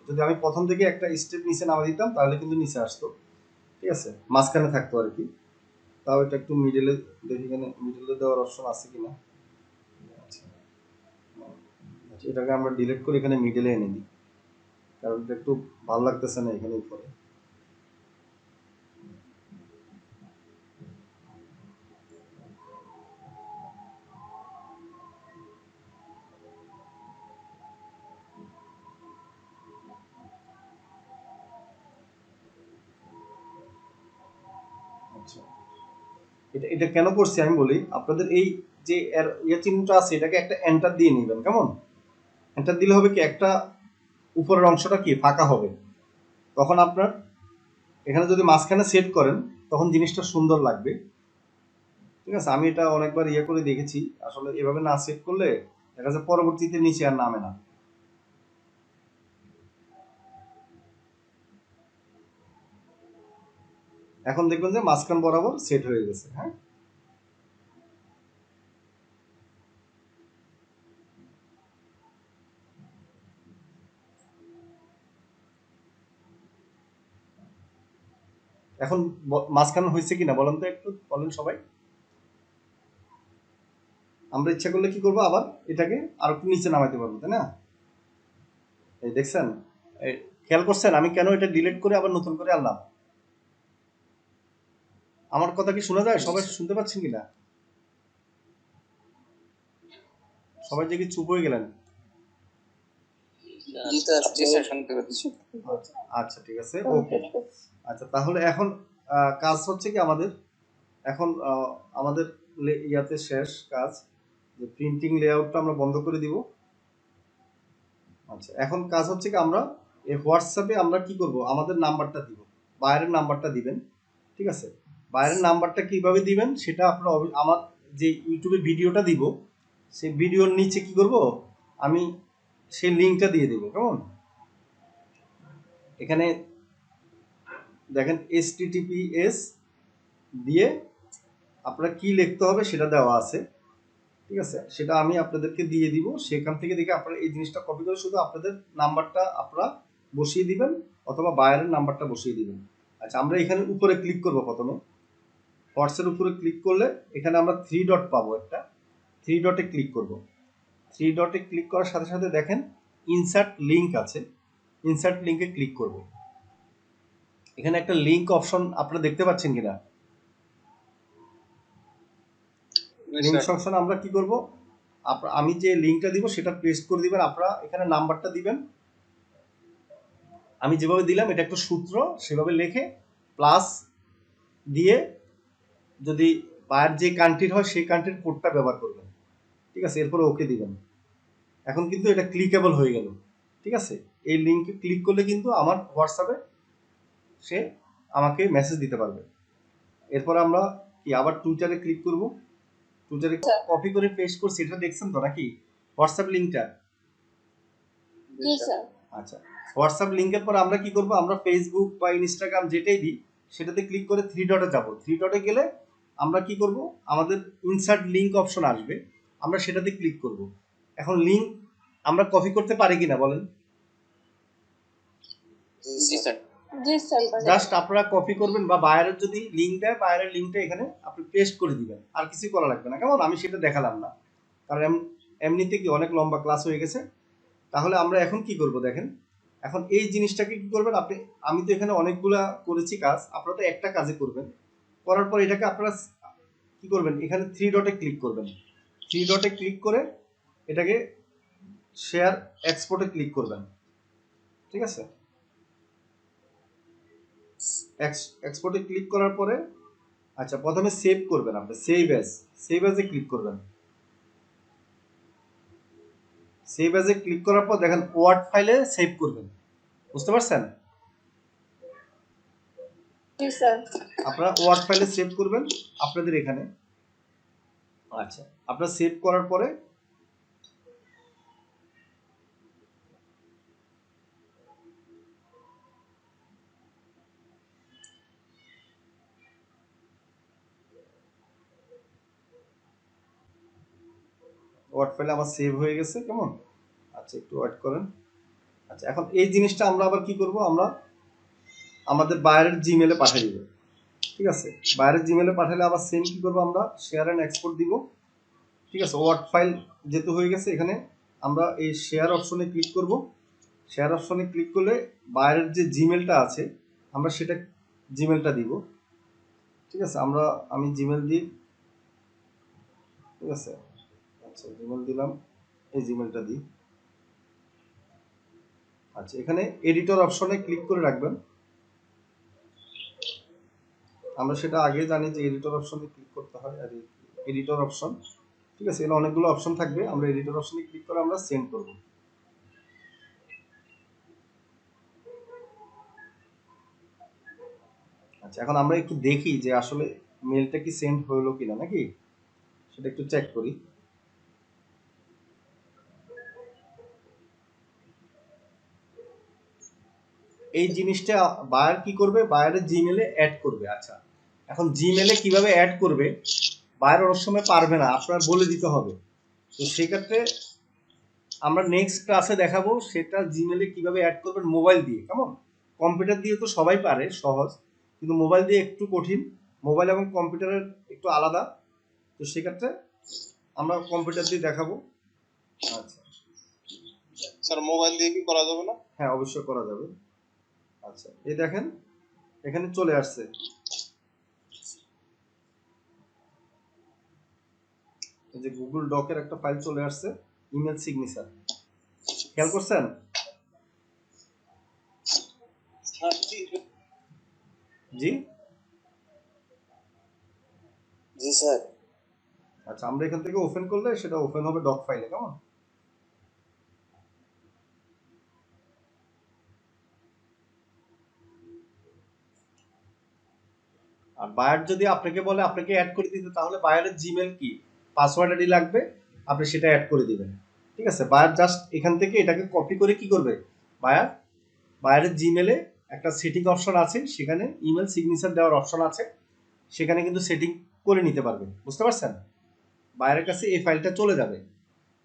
যদি আমি প্রথম থেকে একটা স্টেপ নিচে নামাই দিতাম তাহলে কিন্তু নিচে আসতো, ঠিক আছে, মাঝখানে থাকতো আর কি। তাও এটা একটু মিডলে দেখি, এখানে মিডলে দেওয়ার অপশন আছে কিনা। আচ্ছা, আচ্ছা, এটাকে আমরা ডিলিট করে এখানে মিডলে এনে দিই, কারণ এটা একটু ভালো লাগতেছে না এখানে উপরে। আচ্ছা, এটা এটা কেন করছি আমি বলি আপনাদের। এই যে ইয়ে চিহ্নটা আছে এটাকে একটা এন্টার দিয়ে নেবেন, কেমন? এন্টার দিলে হবে কি, একটা উপরের অংশটা কি ফাঁকা হবে। তখন আপনার এখানে যদি মাঝখানে সেট করেন তখন জিনিসটা সুন্দর লাগবে, ঠিক আছে? আমি এটা অনেকবার ইয়ে করে দেখেছি, আসলে এভাবে না সেট করলে দেখা যায় পরবর্তীতে নিচে আর নামে না। এখন দেখবেন যে মাঝখান বরাবর সেট হয়ে গেছে। হ্যাঁ, এখন মাঝখান হয়েছে কিনা বলেন তো, একটু বলেন সবাই। আমরা ইচ্ছা করলে কি করবো, আবার এটাকে আর একটু নিচে নামাইতে পারবো, তাই না? এই দেখছেন, খেয়াল করছেন আমি কেন এটা ডিলিট করে আবার নতুন করে আনলাম? আমার কথা কি শোনা যায়? সবাই শুনতে পাচ্ছেন কিনা? সবাই যে কি চুপ হয়ে গেলেন? জি স্যার, জি স্যার, শুনতে পাচ্ছি। আচ্ছা, আচ্ছা, ঠিক আছে, ওকে। আচ্ছা, তাহলে এখন কাজ হচ্ছে কি আমাদের, এখন আমাদের ইয়াতে শেষ কাজ, যে প্রিন্টিং লেআউটটা আমরা বন্ধ করে দিব। আচ্ছা, এখন কাজ হচ্ছে কি, আমরা এই হোয়াটসঅ্যাপে আমরা কি করব, আমাদের নাম্বারটা দিব, বাইরের নাম্বারটা দিবেন, ঠিক আছে? বাইরের নাম্বারটা কিভাবে দিবেন সেটা আপনারা আমার যে ইউটিউবে ভিডিওটা দিব সেই ভিডিওর নিচে কি করব, আমি সেই লিঙ্কটা দিয়ে দেব, কেমন? এখানে দেখেন https দিয়ে আপনারা কি লিখতে হবে সেটা দেওয়া আছে, ঠিক আছে? সেটা আমি আপনাদেরকে দিয়ে দিব, সেখান থেকে দেখে আপনারা এই জিনিসটা কপি করে শুধু আপনাদের নাম্বারটা আপনারা বসিয়ে দিবেন অথবা বায়ারের নাম্বারটা বসিয়ে দিবেন। আচ্ছা, আমরা এখানে উপরে ক্লিক করব। প্রথমে হোয়াটসঅ্যাপের উপরে ক্লিক করলে এখানে আমরা 3 ডট পাবো, একটা 3 ডটে ক্লিক করব। 3 ডটে ক্লিক করার সাথে সাথে দেখেন ইনসার্ট লিংক আছে, ইনসার্ট লিংকে ক্লিক করব। এখানে একটা লিংক অপশন আপনারা দেখতে পাচ্ছেন কিনা? লিংক অপশন আমরা কি করব, আমি যে লিংকটা দিব সেটা পেস্ট করে দিবেন। আপনারা এখানে নাম্বারটা দিবেন, আমি যেভাবে দিলাম এটা একটা সূত্র, সেভাবে লিখে প্লাস দিয়ে যদি বায়ার যে কান্ট্রির হয় সেই কান্ট্রির কোডটা ব্যবহার করবেন, ঠিক আছে? এরপরে ওকে দিবেন। এখন কিন্তু এটা ক্লিকেবল হয়ে গেল, ঠিক আছে? এই লিংকে ক্লিক করলে কিন্তু আমার হোয়াটসঅ্যাপে সে আমাকে মেসেজ দিতে পারবে। এরপর আমরা কি আবার টুইটারে ক্লিক করব। টুইটারে কপি করে পেস্ট করছি, এটা দেখছেন তো নাকি হোয়াটসঅ্যাপ লিংকটা? জি স্যার। আচ্ছা, হোয়াটসঅ্যাপ লিংকের পর আমরা কি করব, আমরা ফেসবুক বা ইনস্টাগ্রাম যেটাই দিই সেটাতে ক্লিক করে 3 ডটে যাব। 3 ডটে গেলে আমরা কি করব, আমাদের ইনসার্ট লিংক অপশন আসবে, আমরা সেটাতে ক্লিক করব। এখন লিংক আমরা কপি করতে পারি কিনা বলেন? জি স্যার। জি স্যার। জাস্ট আপনারা কপি করবেন বা বায়ারের যদি লিংক দেয় বায়ারের লিংকটা এখানে আপনি পেস্ট করে দিবেন, আর কিছু করা লাগবে না। কেমন? আমি সেটা দেখালাম না, কারণ এমনিতে কি অনেক লম্বা ক্লাস হয়ে গেছে। তাহলে আমরা এখন কি করব দেখেন, এখন এই জিনিসটাকে কি করবেন আপনি, আমি তো এখানে অনেকগুলা করেছি কাজ, আপনারা তো একটা কাজে করবেন। করার পর এটাকে আপনারা কি করবেন, এখানে 3 ডটে ক্লিক করবেন। 3 ডটে ক্লিক করে এটাকে শেয়ার এক্সপোর্টে ক্লিক করবেন, ঠিক আছে? এক্সপোর্টে ক্লিক করার পরে আচ্ছা প্রথমে সেভ করবেন, আপনি সেভ অ্যাজে ক্লিক করবেন। সেভ অ্যাজে ক্লিক করার পর দেখেন ওয়ার্ড ফাইলে সেভ করবেন, বুঝতে পারছেন? জি স্যার। আপনারা ওয়ার্ড ফাইলে সেভ করবেন আপনাদের এখানে। আচ্ছা, আপনারা সেভ করার পরে ওয়ার্ড ফাইলে আমার সেভ হয়ে গেছে, কেমন? আচ্ছা, একটু ওয়েট করেন। আচ্ছা, এখন এই জিনিসটা আমরা আবার কি করব, আমরা আমাদের বায়ারের জিমেলে পাঠিয়ে দিব, ঠিক আছে? বায়ারের জিমেলে পাঠালে আবার সেম কি করব, আমরা শেয়ার এন্ড এক্সপোর্ট দিব, ঠিক আছে? ওয়ার্ড ফাইল যেহেতু হয়ে গেছে, এখানে আমরা এই শেয়ার অপশনে ক্লিক করব। শেয়ার অপশনে ক্লিক করলে বায়ারের যে জিমেলটা আছে আমরা সেটা জিমেলটা দিব, ঠিক আছে? আমি জিমেল দিই, ঠিক আছে? আচ্ছা, জিমেল দিলাম, এই জিমেলটা দিই। আচ্ছা, এখানে এডিটর অপশনে ক্লিক করে রাখবেন। আমরা সেটা আগে জানি যে এডিটর অপশনে ক্লিক করতে হয়, আর এডিটর অপশন, ঠিক আছে? এখানে অনেকগুলো অপশন থাকবে, আমরা এডিটর অপশনে ক্লিক করে আমরা সেন্ড করব। আচ্ছা, এখন আমরা একটু দেখি যে আসলে মেলটা কি সেন্ড হলো কিনা, নাকি সেটা একটু চেক করি। এই জিনিসটা বায়ার কি করবে, বায়ারের জিমেলে অ্যাড করবে। আচ্ছা, এখন জিমেলে কিভাবে অ্যাড করবে, বায়ার অনেক সময় পারবে না, আপনার বলে দিতে হবে। তো সেক্ষেত্রে আমরা নেক্সট ক্লাসে দেখাবো সেটা জিমেলে কিভাবে অ্যাড করবেন মোবাইল দিয়ে। কেমন? কম্পিউটার দিয়ে তো সবাই পারে, সহজ, কিন্তু মোবাইল দিয়ে একটু কঠিন। মোবাইল এবং কম্পিউটারের একটু আলাদা, তো সেক্ষেত্রে আমরা কম্পিউটার দিয়ে দেখাবো। আচ্ছা স্যার, মোবাইল দিয়ে কি করা যাবে না? হ্যাঁ, অবশ্যই করা যাবে। আচ্ছা, এই দেখেন এখানে চলে আসছে, এই যে গুগল ডকের একটা ফাইল চলে আসছে, ইমেল সিগনেচার। খেয়াল করছেন? জি জি স্যার। আচ্ছা, আমরা এখান থেকে ওপেন করলে সেটা ওপেন হবে ডক ফাইলে। কেমন? আর বায়ার যদি আপনাকে বলে আপনাকে অ্যাড করে দিতে, তাহলে বায়ারের জিমেল কি পাসওয়ার্ড আইডি লাগবে, আপনি সেটা অ্যাড করে দিবেন, ঠিক আছে? বায়ার জাস্ট এখান থেকে এটাকে কপি করে কি করবে, বায়ারের জিমেলে একটা সেটিং অপশন আছে, সেখানে ইমেল সিগনেচার দেওয়ার অপশন আছে, সেখানে কিন্তু সেটিং করে নিতে পারবেন, বুঝতে পারছেন? বায়ারের কাছে এই ফাইলটা চলে যাবে।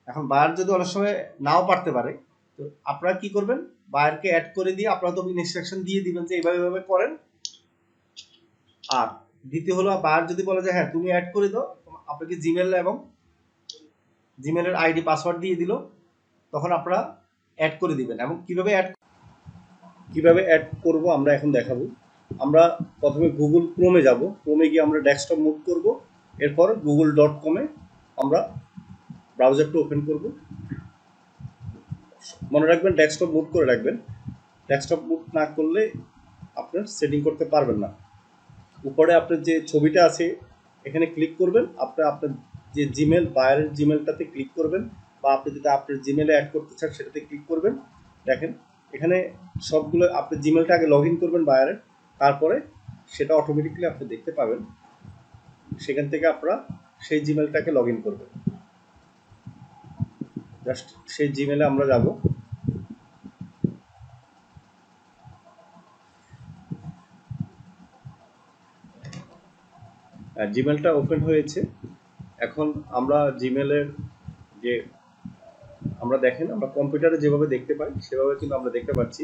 এখন বায়ার যদি অনেক সময় নাও পারতে পারে, তো আপনারা কি করবেন, বায়ারকে অ্যাড করে দিয়ে আপনারা তো ইনস্ট্রাকশন দিয়ে দিবেন যে এইভাবে এইভাবে করেন। আর দ্বিতীয় হলো, বায়ার যদি বলে যে হ্যাঁ তুমি অ্যাড করে দাও, আপনাকে জিমেল এবং জিমেলের আইডি পাসওয়ার্ড দিয়ে দিল, তখন আপনারা অ্যাড করে দিবেন। এবং কিভাবে অ্যাড করব আমরা এখন দেখাবো। আমরা প্রথমে গুগল ক্রোমে যাব, ক্রোমে গিয়ে আমরা ডেস্কটপ মুভ করব, এরপর google.com-এ আমরা ব্রাউজারটা ওপেন করব। মনে রাখবেন ডেস্কটপ মুভ করে রাখবেন, ডেস্কটপ মুভ না করলে আপনার সেটিং করতে পারবেন না। উপরে আপনার যে ছবিটা আছে এখানে ক্লিক করবেন, আপনার যে জিমেল, বায়ারের জিমেলটাতে ক্লিক করবেন, বা আপনি যদি আপনার জিমেলে অ্যাড করতে চান সেটাতে ক্লিক করবেন। দেখেন এখানে সবগুলো আপনি জিমেলটা আগে লগ ইন করবেন বায়ারের, তারপরে সেটা অটোমেটিক্যালি আপনি দেখতে পাবেন। সেখান থেকে আপনারা সেই জিমেলটাকে লগ ইন করবেন। জাস্ট সেই জিমেলে আমরা যাব। জিমেলটা ওপেন হয়েছে। এখন আমরা জিমেলের যে আমরা দেখেন আমরা কম্পিউটারে যেভাবে দেখতে পাই সেভাবে কিন্তু আমরা দেখতে পাচ্ছি।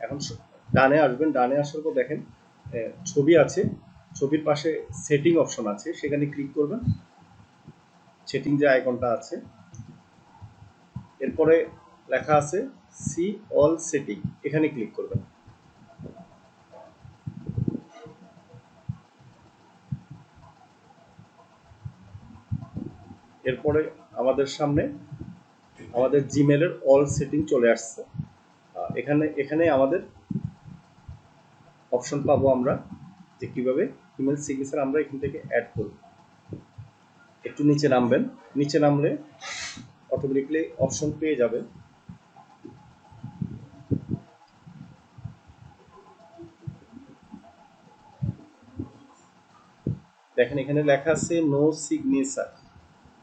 এখন ডানে আসবেন, ডানে আসার পর দেখেন ছবি আছে, ছবির পাশে সেটিং অপশন আছে, সেখানে ক্লিক করবেন। সেটিং যে আইকনটা আছে, এরপরে লেখা আছে সি অল সেটিং, এখানে ক্লিক করবেন। এরপরে আমাদের সামনে আমাদের জিমেলের অল সেটিং চলে আসছে। এখানে আমাদের অপশন পাবো আমরা যে কিভাবে ইমেল সিগনেচার আমরা এখান থেকে অ্যাড করব। একটু নিচে নামবেন, নিচে নামলে অটোমেটিকলি অপশন পেয়ে যাবেন। দেখেন এখানে লেখা আছে নো সিগনেচার,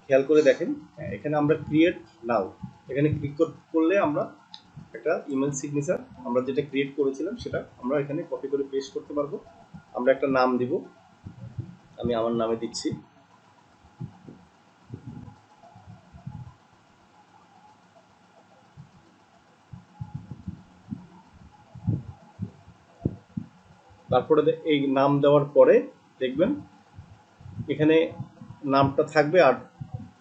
খেয়াল করে দেখেন। এখানে আমরা ক্রিয়েট নাও, এখানে ক্লিক করলে আমরা একটা ইমেল সিগনেচার আমরা যেটা ক্রিয়েট করেছিলাম সেটা আমরা এখানে কপি করে পেস্ট করতে পারবো। আমরা একটা নাম দিব, আমি আমার নামে দিচ্ছি। তারপরে এই নাম দেওয়ার পরে দেখবেন এখানে নামটা থাকবে, আর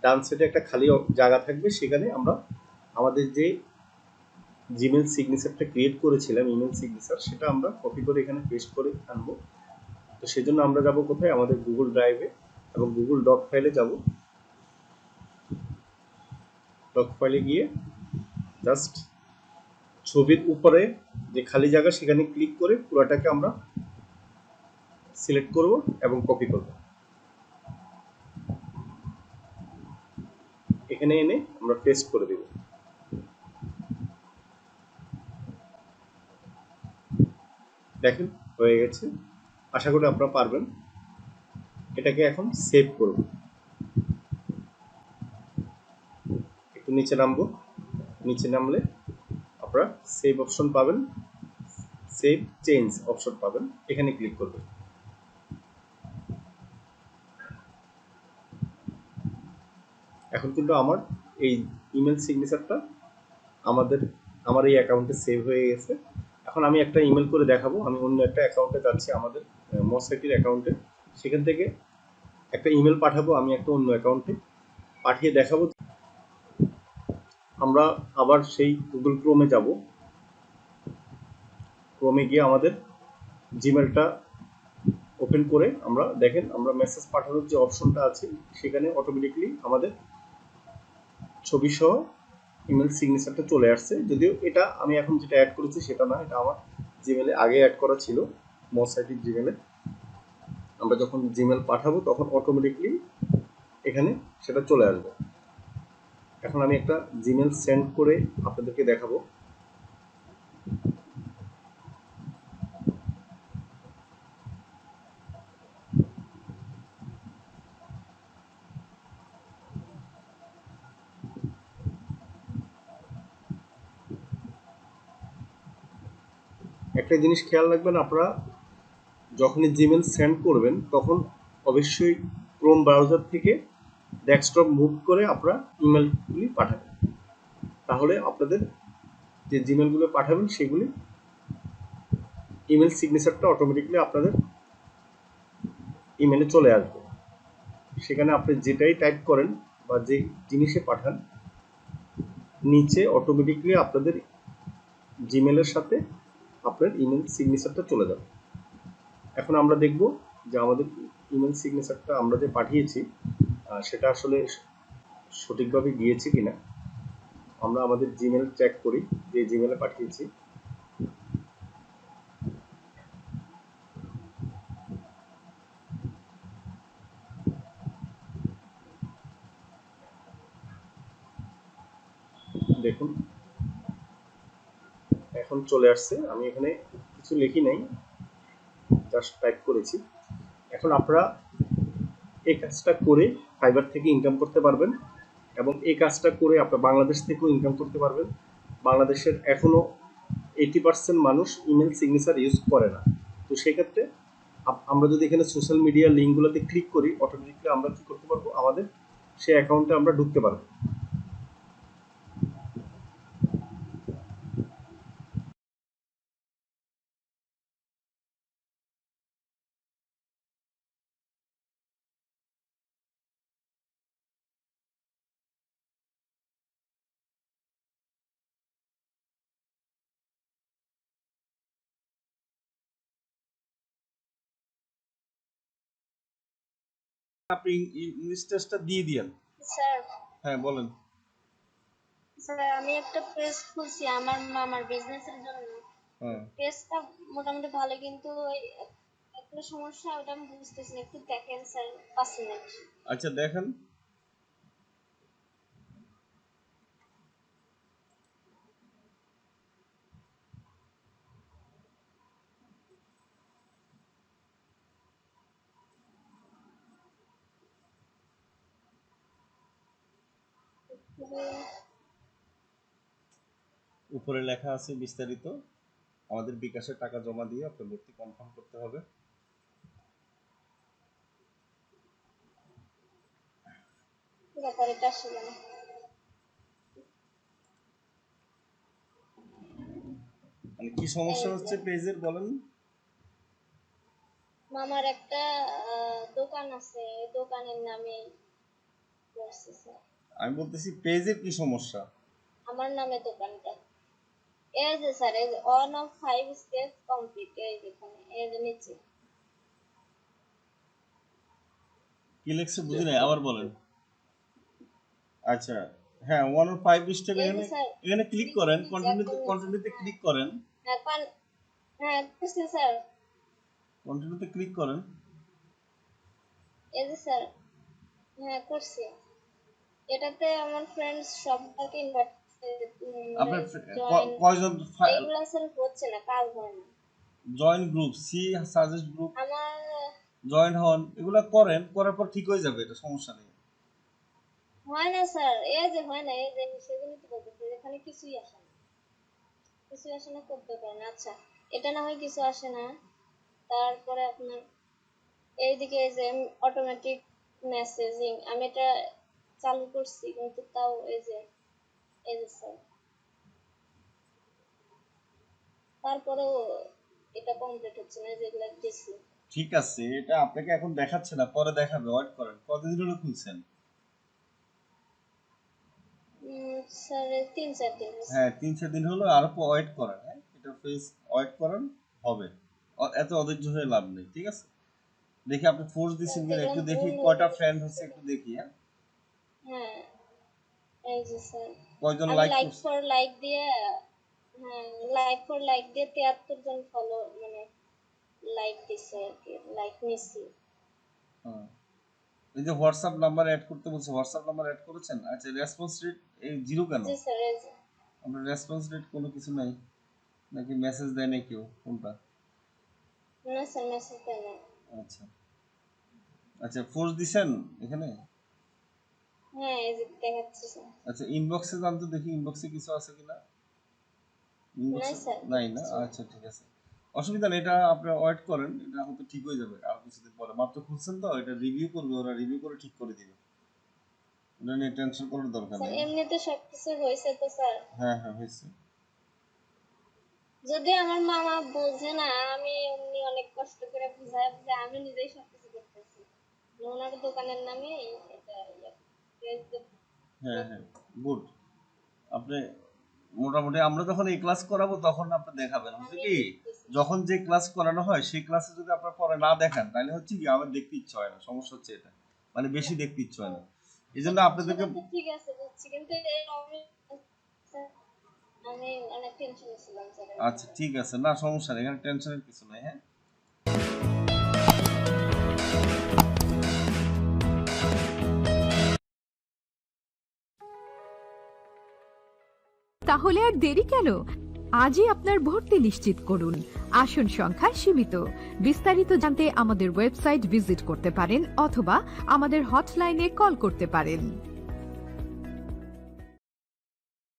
ডান সাইডে একটা খালি জায়গা থাকবে, সেখানে আমরা আমাদের যে জিমেল সিগনেচারটা ক্রিয়েট করেছিলাম ইমেল সিগনেচার, সেটা আমরা কপি করে এখানে পেস্ট করে আনবো। তো সেই জন্য আমরা যাব কোথায়, আমাদের গুগল ড্রাইভে এবং গুগল ডক ফাইলে যাব। ডক ফাইলে গিয়ে জাস্ট ছবির উপরে যে খালি জায়গা সেখানে ক্লিক করে পুরোটাকে আমরা সিলেক্ট করব এবং কপি করব। এখানে এনে আমরা পেস্ট করে দেব। দেখেন হয়ে গেছে, আশা করি আপনারা পারবেন। এটাকে এখন সেভ করব। একটু নিচে নামবো, নিচে নামলে আপনারা সেভ অপশন পাবেন, সেভ চেঞ্জ অপশন পাবেন, এখানে ক্লিক করবেন। এখন কিন্তু আমার এই ইমেল সিগনেচারটা আমার এই অ্যাকাউন্টে সেভ হয়ে গেছে। এখন আমি একটা ইমেল করে দেখাবো। আমি অন্য একটা অ্যাকাউন্টে যাচ্ছি, আমাদের মসআইটির অ্যাকাউন্টে, সেখান থেকে একটা ইমেল পাঠাবো আমি একটা অন্য অ্যাকাউন্টে, পাঠিয়ে দেখাবো। আমরা আবার সেই গুগল ক্রোমে যাব, ক্রোমে গিয়ে আমাদের জিমেলটা ওপেন করে আমরা দেখেন আমরা মেসেজ পাঠানোর যে অপশনটা আছে সেখানে অটোমেটিকলি আমাদের ছবি সহ ইমেল সিগনেচারটা চলে আসছে। যদিও এটা আমি এখন যেটা অ্যাড করেছি সেটা না, এটা আমার জিমেলে আগে অ্যাড করা ছিল, মসআইটির জিমেলে। আমরা যখন জিমেল পাঠাবো তখন অটোমেটিকলি এখানে সেটা চলে আসবে। এখন আমি একটা জিমেল সেন্ড করে আপনাদেরকে দেখাবো। একটা জিনিস খেয়াল রাখবেন, আপনারা যখনই জিমেল সেন্ড করবেন তখন অবশ্যই ক্রোম ব্রাউজার থেকে ডেস্কটপ মুভ করে আপনারা ইমেলগুলি পাঠাবেন। তাহলে আপনাদের যে জিমেলগুলো পাঠাবেন সেগুলি ইমেল সিগনেচারটা অটোমেটিকলি আপনাদের ইমেলে চলে আসবে। সেখানে আপনি যেটাই টাইপ করেন বা যে জিনিসে পাঠান নিচে অটোমেটিকলি আপনাদের জিমেলের সাথে আপনার ইমেল সিগনেচারটা চলে যাবে। এখন আমরা দেখব যে আমাদের ইমেল সিগনেচারটা আমরা যে পাঠিয়েছি সেটা আসলে সঠিকভাবে গিয়েছে কিনা। আমরা আমাদের জিমেল চেক করি, যে জিমেলে পাঠিয়েছি। দেখুন এখন চলে আসছে, আমি এখানে কিছু লিখি নাই, জাস্ট টাইপ করেছি। এখন আপনারা এই কাজটা করে ফাইবার থেকে ইনকাম করতে পারবেন এবং এই কাজটা করে আপনারা বাংলাদেশ থেকেও ইনকাম করতে পারবেন। বাংলাদেশের এখনো 80% মানুষ ইমেল সিগনেচার ইউজ করে না। তো সেক্ষেত্রে আমরা যদি এখানে সোশ্যাল মিডিয়া লিঙ্কগুলোতে ক্লিক করি অটোমেটিকলি আমরা কি করতে পারবো, আমাদের সেই অ্যাকাউন্টে আমরা ঢুকতে পারবো। আপনি ইংলিশ টেস্টটা দিয়ে দিয়েন। স্যার হ্যাঁ বলেন। স্যার আমি একটা পেজ খুলছি আমার মামার বিজনেসের জন্য। হ্যাঁ পেজটা মোটামুটি ভালো, কিন্তু ওই একটা সমস্যা, ওটা আমি বুঝতেছি না, একটু দেখেন স্যার 5 মিনিট। আচ্ছা দেখেন। উপরে লেখা আছে বিস্তারিত, আমাদের বিকাশে টাকা জমা দিয়ে আপনার ভর্তি কনফার্ম করতে হবে। ব্যাপারে এটা আসলে না। মানে কি সমস্যা হচ্ছে পেজের বলেন। মামার একটা দোকান আছে, এই দোকানের নামে করছে স্যার। আমি বলতেছি পেজের কি সমস্যা। আমার নামে দোকানটা। এই যে স্যার, এই যে 1 of 5 স্টেপ কমপ্লিট, এই যেখানে এই যে নিচে। কি লেখছে বুঝি নাই, আবার বলেন। আচ্ছা হ্যাঁ 1 or 5 স্টেপ এই যে এখানে স্যার এখানে ক্লিক করেন, নিচে একদম নিচে। কন্টিনিউতে ক্লিক করেন, হ্যাঁ হ্যাঁ করছি স্যার। কন্টিনিউতে ক্লিক করেন। এই যে স্যার, হ্যাঁ করছি। এটাতে আমার ফ্রেন্ডস সবাইকে ইনভাইট মানে আপনার জয়েন, কয়জন এইগুলা স্যার হচ্ছে না, কাজ হয় না join group, see suggest group, আমার। জয়েন হন, এগুলা করেন, করার পর ঠিক হয়ে যাবে, এটা সমস্যা নেই। হয় না স্যার, এই যে হয় না, এই যে সেদিনই তো বলতেছি এখানে কিছুই আসে না, কিছুই আসে না, করতে পারে না। আচ্ছা এটা না হয় কিছু আসে না, তারপরে আপনার এইদিকে এই যে অটোমেটিক মেসেজিং, আমি এটা চালু করছি কিন্তু তাও এই যে স্যার, তারপরেও এটা কমপ্লিট হচ্ছে না, যেগুলো দিছি। ঠিক আছে, এটা আপনাকে এখন দেখাচ্ছে না, পরে দেখাবে, ওয়েট করেন। কতদিন হলো খুলছেন? স্যার 3-4 দিন হয়েছে। হ্যাঁ 3-4 দিন হলো, আরো ওয়েট করেন। হ্যাঁ এটা ফেস ওয়েট করেন, হবে। এত অধৈর্য হয়ে লাভ নেই, ঠিক আছে। দেখি আপনি ফোর্স দিচ্ছেন কিনা দেখলাম একটু দেখি, ভুল কয়টা ফ্রেন্ড হচ্ছে একটু দেখি। হ্যাঁ হ্যাঁ এই যে স্যার, কয়জন আমি লাইক লাইক করছে। ফর লাইক দিয়ে, হ্যাঁ লাইক ফর লাইক দিয়ে 73 জন ফলো মানে লাইক দিছে আর কি, লাইক নিছি। হ্যাঁ এই যে হোয়াটসঅ্যাপ নাম্বার অ্যাড করতে বলছে, হোয়াটসঅ্যাপ নাম্বার অ্যাড করেছেন? আচ্ছা রেসপন্স রেট এই জিরো কেন? জি স্যার, এই যে আপনার রেসপন্স রেট কোনো কিছু নাই নাকি মেসেজ দেয় নাই কেউ, কোনটা? না স্যার, মেসেজ দেয় না। আচ্ছা আচ্ছা ফোর্স দিছেন এখানে? হ্যাঁ এই যে দেখাচ্ছে স্যার। আচ্ছা ইনবক্সে জানতো দেখি, ইনবক্সে কিছু আছে কিনা। নাই ইনবক্সে স্যার, নাই না, কিছু না। আচ্ছা ঠিক আছে। অসুবিধা নেই, এটা আপনি ওয়েট করেন, এটা হয়তো ঠিক হয়ে যাবে আর কিছুদিন পরে। মাত্র খুলছেন তো, এটা রিভিউ করবে, ওরা রিভিউ করে ঠিক করে দিবে, এটা নিয়ে টেনশন করার দরকার স্যার নেই। এমনিতে সবকিছু হয়েছে তো স্যার? হ্যাঁ হ্যাঁ হয়েছে। যদি আমার মামা বোঝে না, আমি এমনি অনেক কষ্ট করে বুঝাই বুঝাই আমি নিজেই সবকিছু করতেছি, ওনার দোকানের নামে এটা হ্যাঁ হ্যাঁ গুড। আপনি মোটামুটি আমরা যখন এই ক্লাস করাবো তখন আপনি দেখাবেন, হচ্ছে কি যখন যে ক্লাস করানো হয় সেই ক্লাসে যদি আপনার পরে না দেখান তাহলে হচ্ছে কি আমার দেখতে ইচ্ছা হয় না, সমস্যা হচ্ছে এটা, মানে বেশি দেখতে ইচ্ছা হয় না। এই জন্য আপনাদেরকে সেটা তো ঠিক আছে বুঝছি, কিন্তু আমি অনেক টেনশনে ছিলাম স্যার। আচ্ছা ঠিক আছে, না সমস্যা নেই, এখানে টেনশনের কিছু নাই। হ্যাঁ তাহলে আর দেরি কেন? আজই আপনার ভর্তি নিশ্চিত করুন। আসন সংখ্যা সীমিত। বিস্তারিত জানতে আমাদের ওয়েবসাইট ভিজিট করতে পারেন অথবা আমাদের হটলাইনে কল করতে পারেন।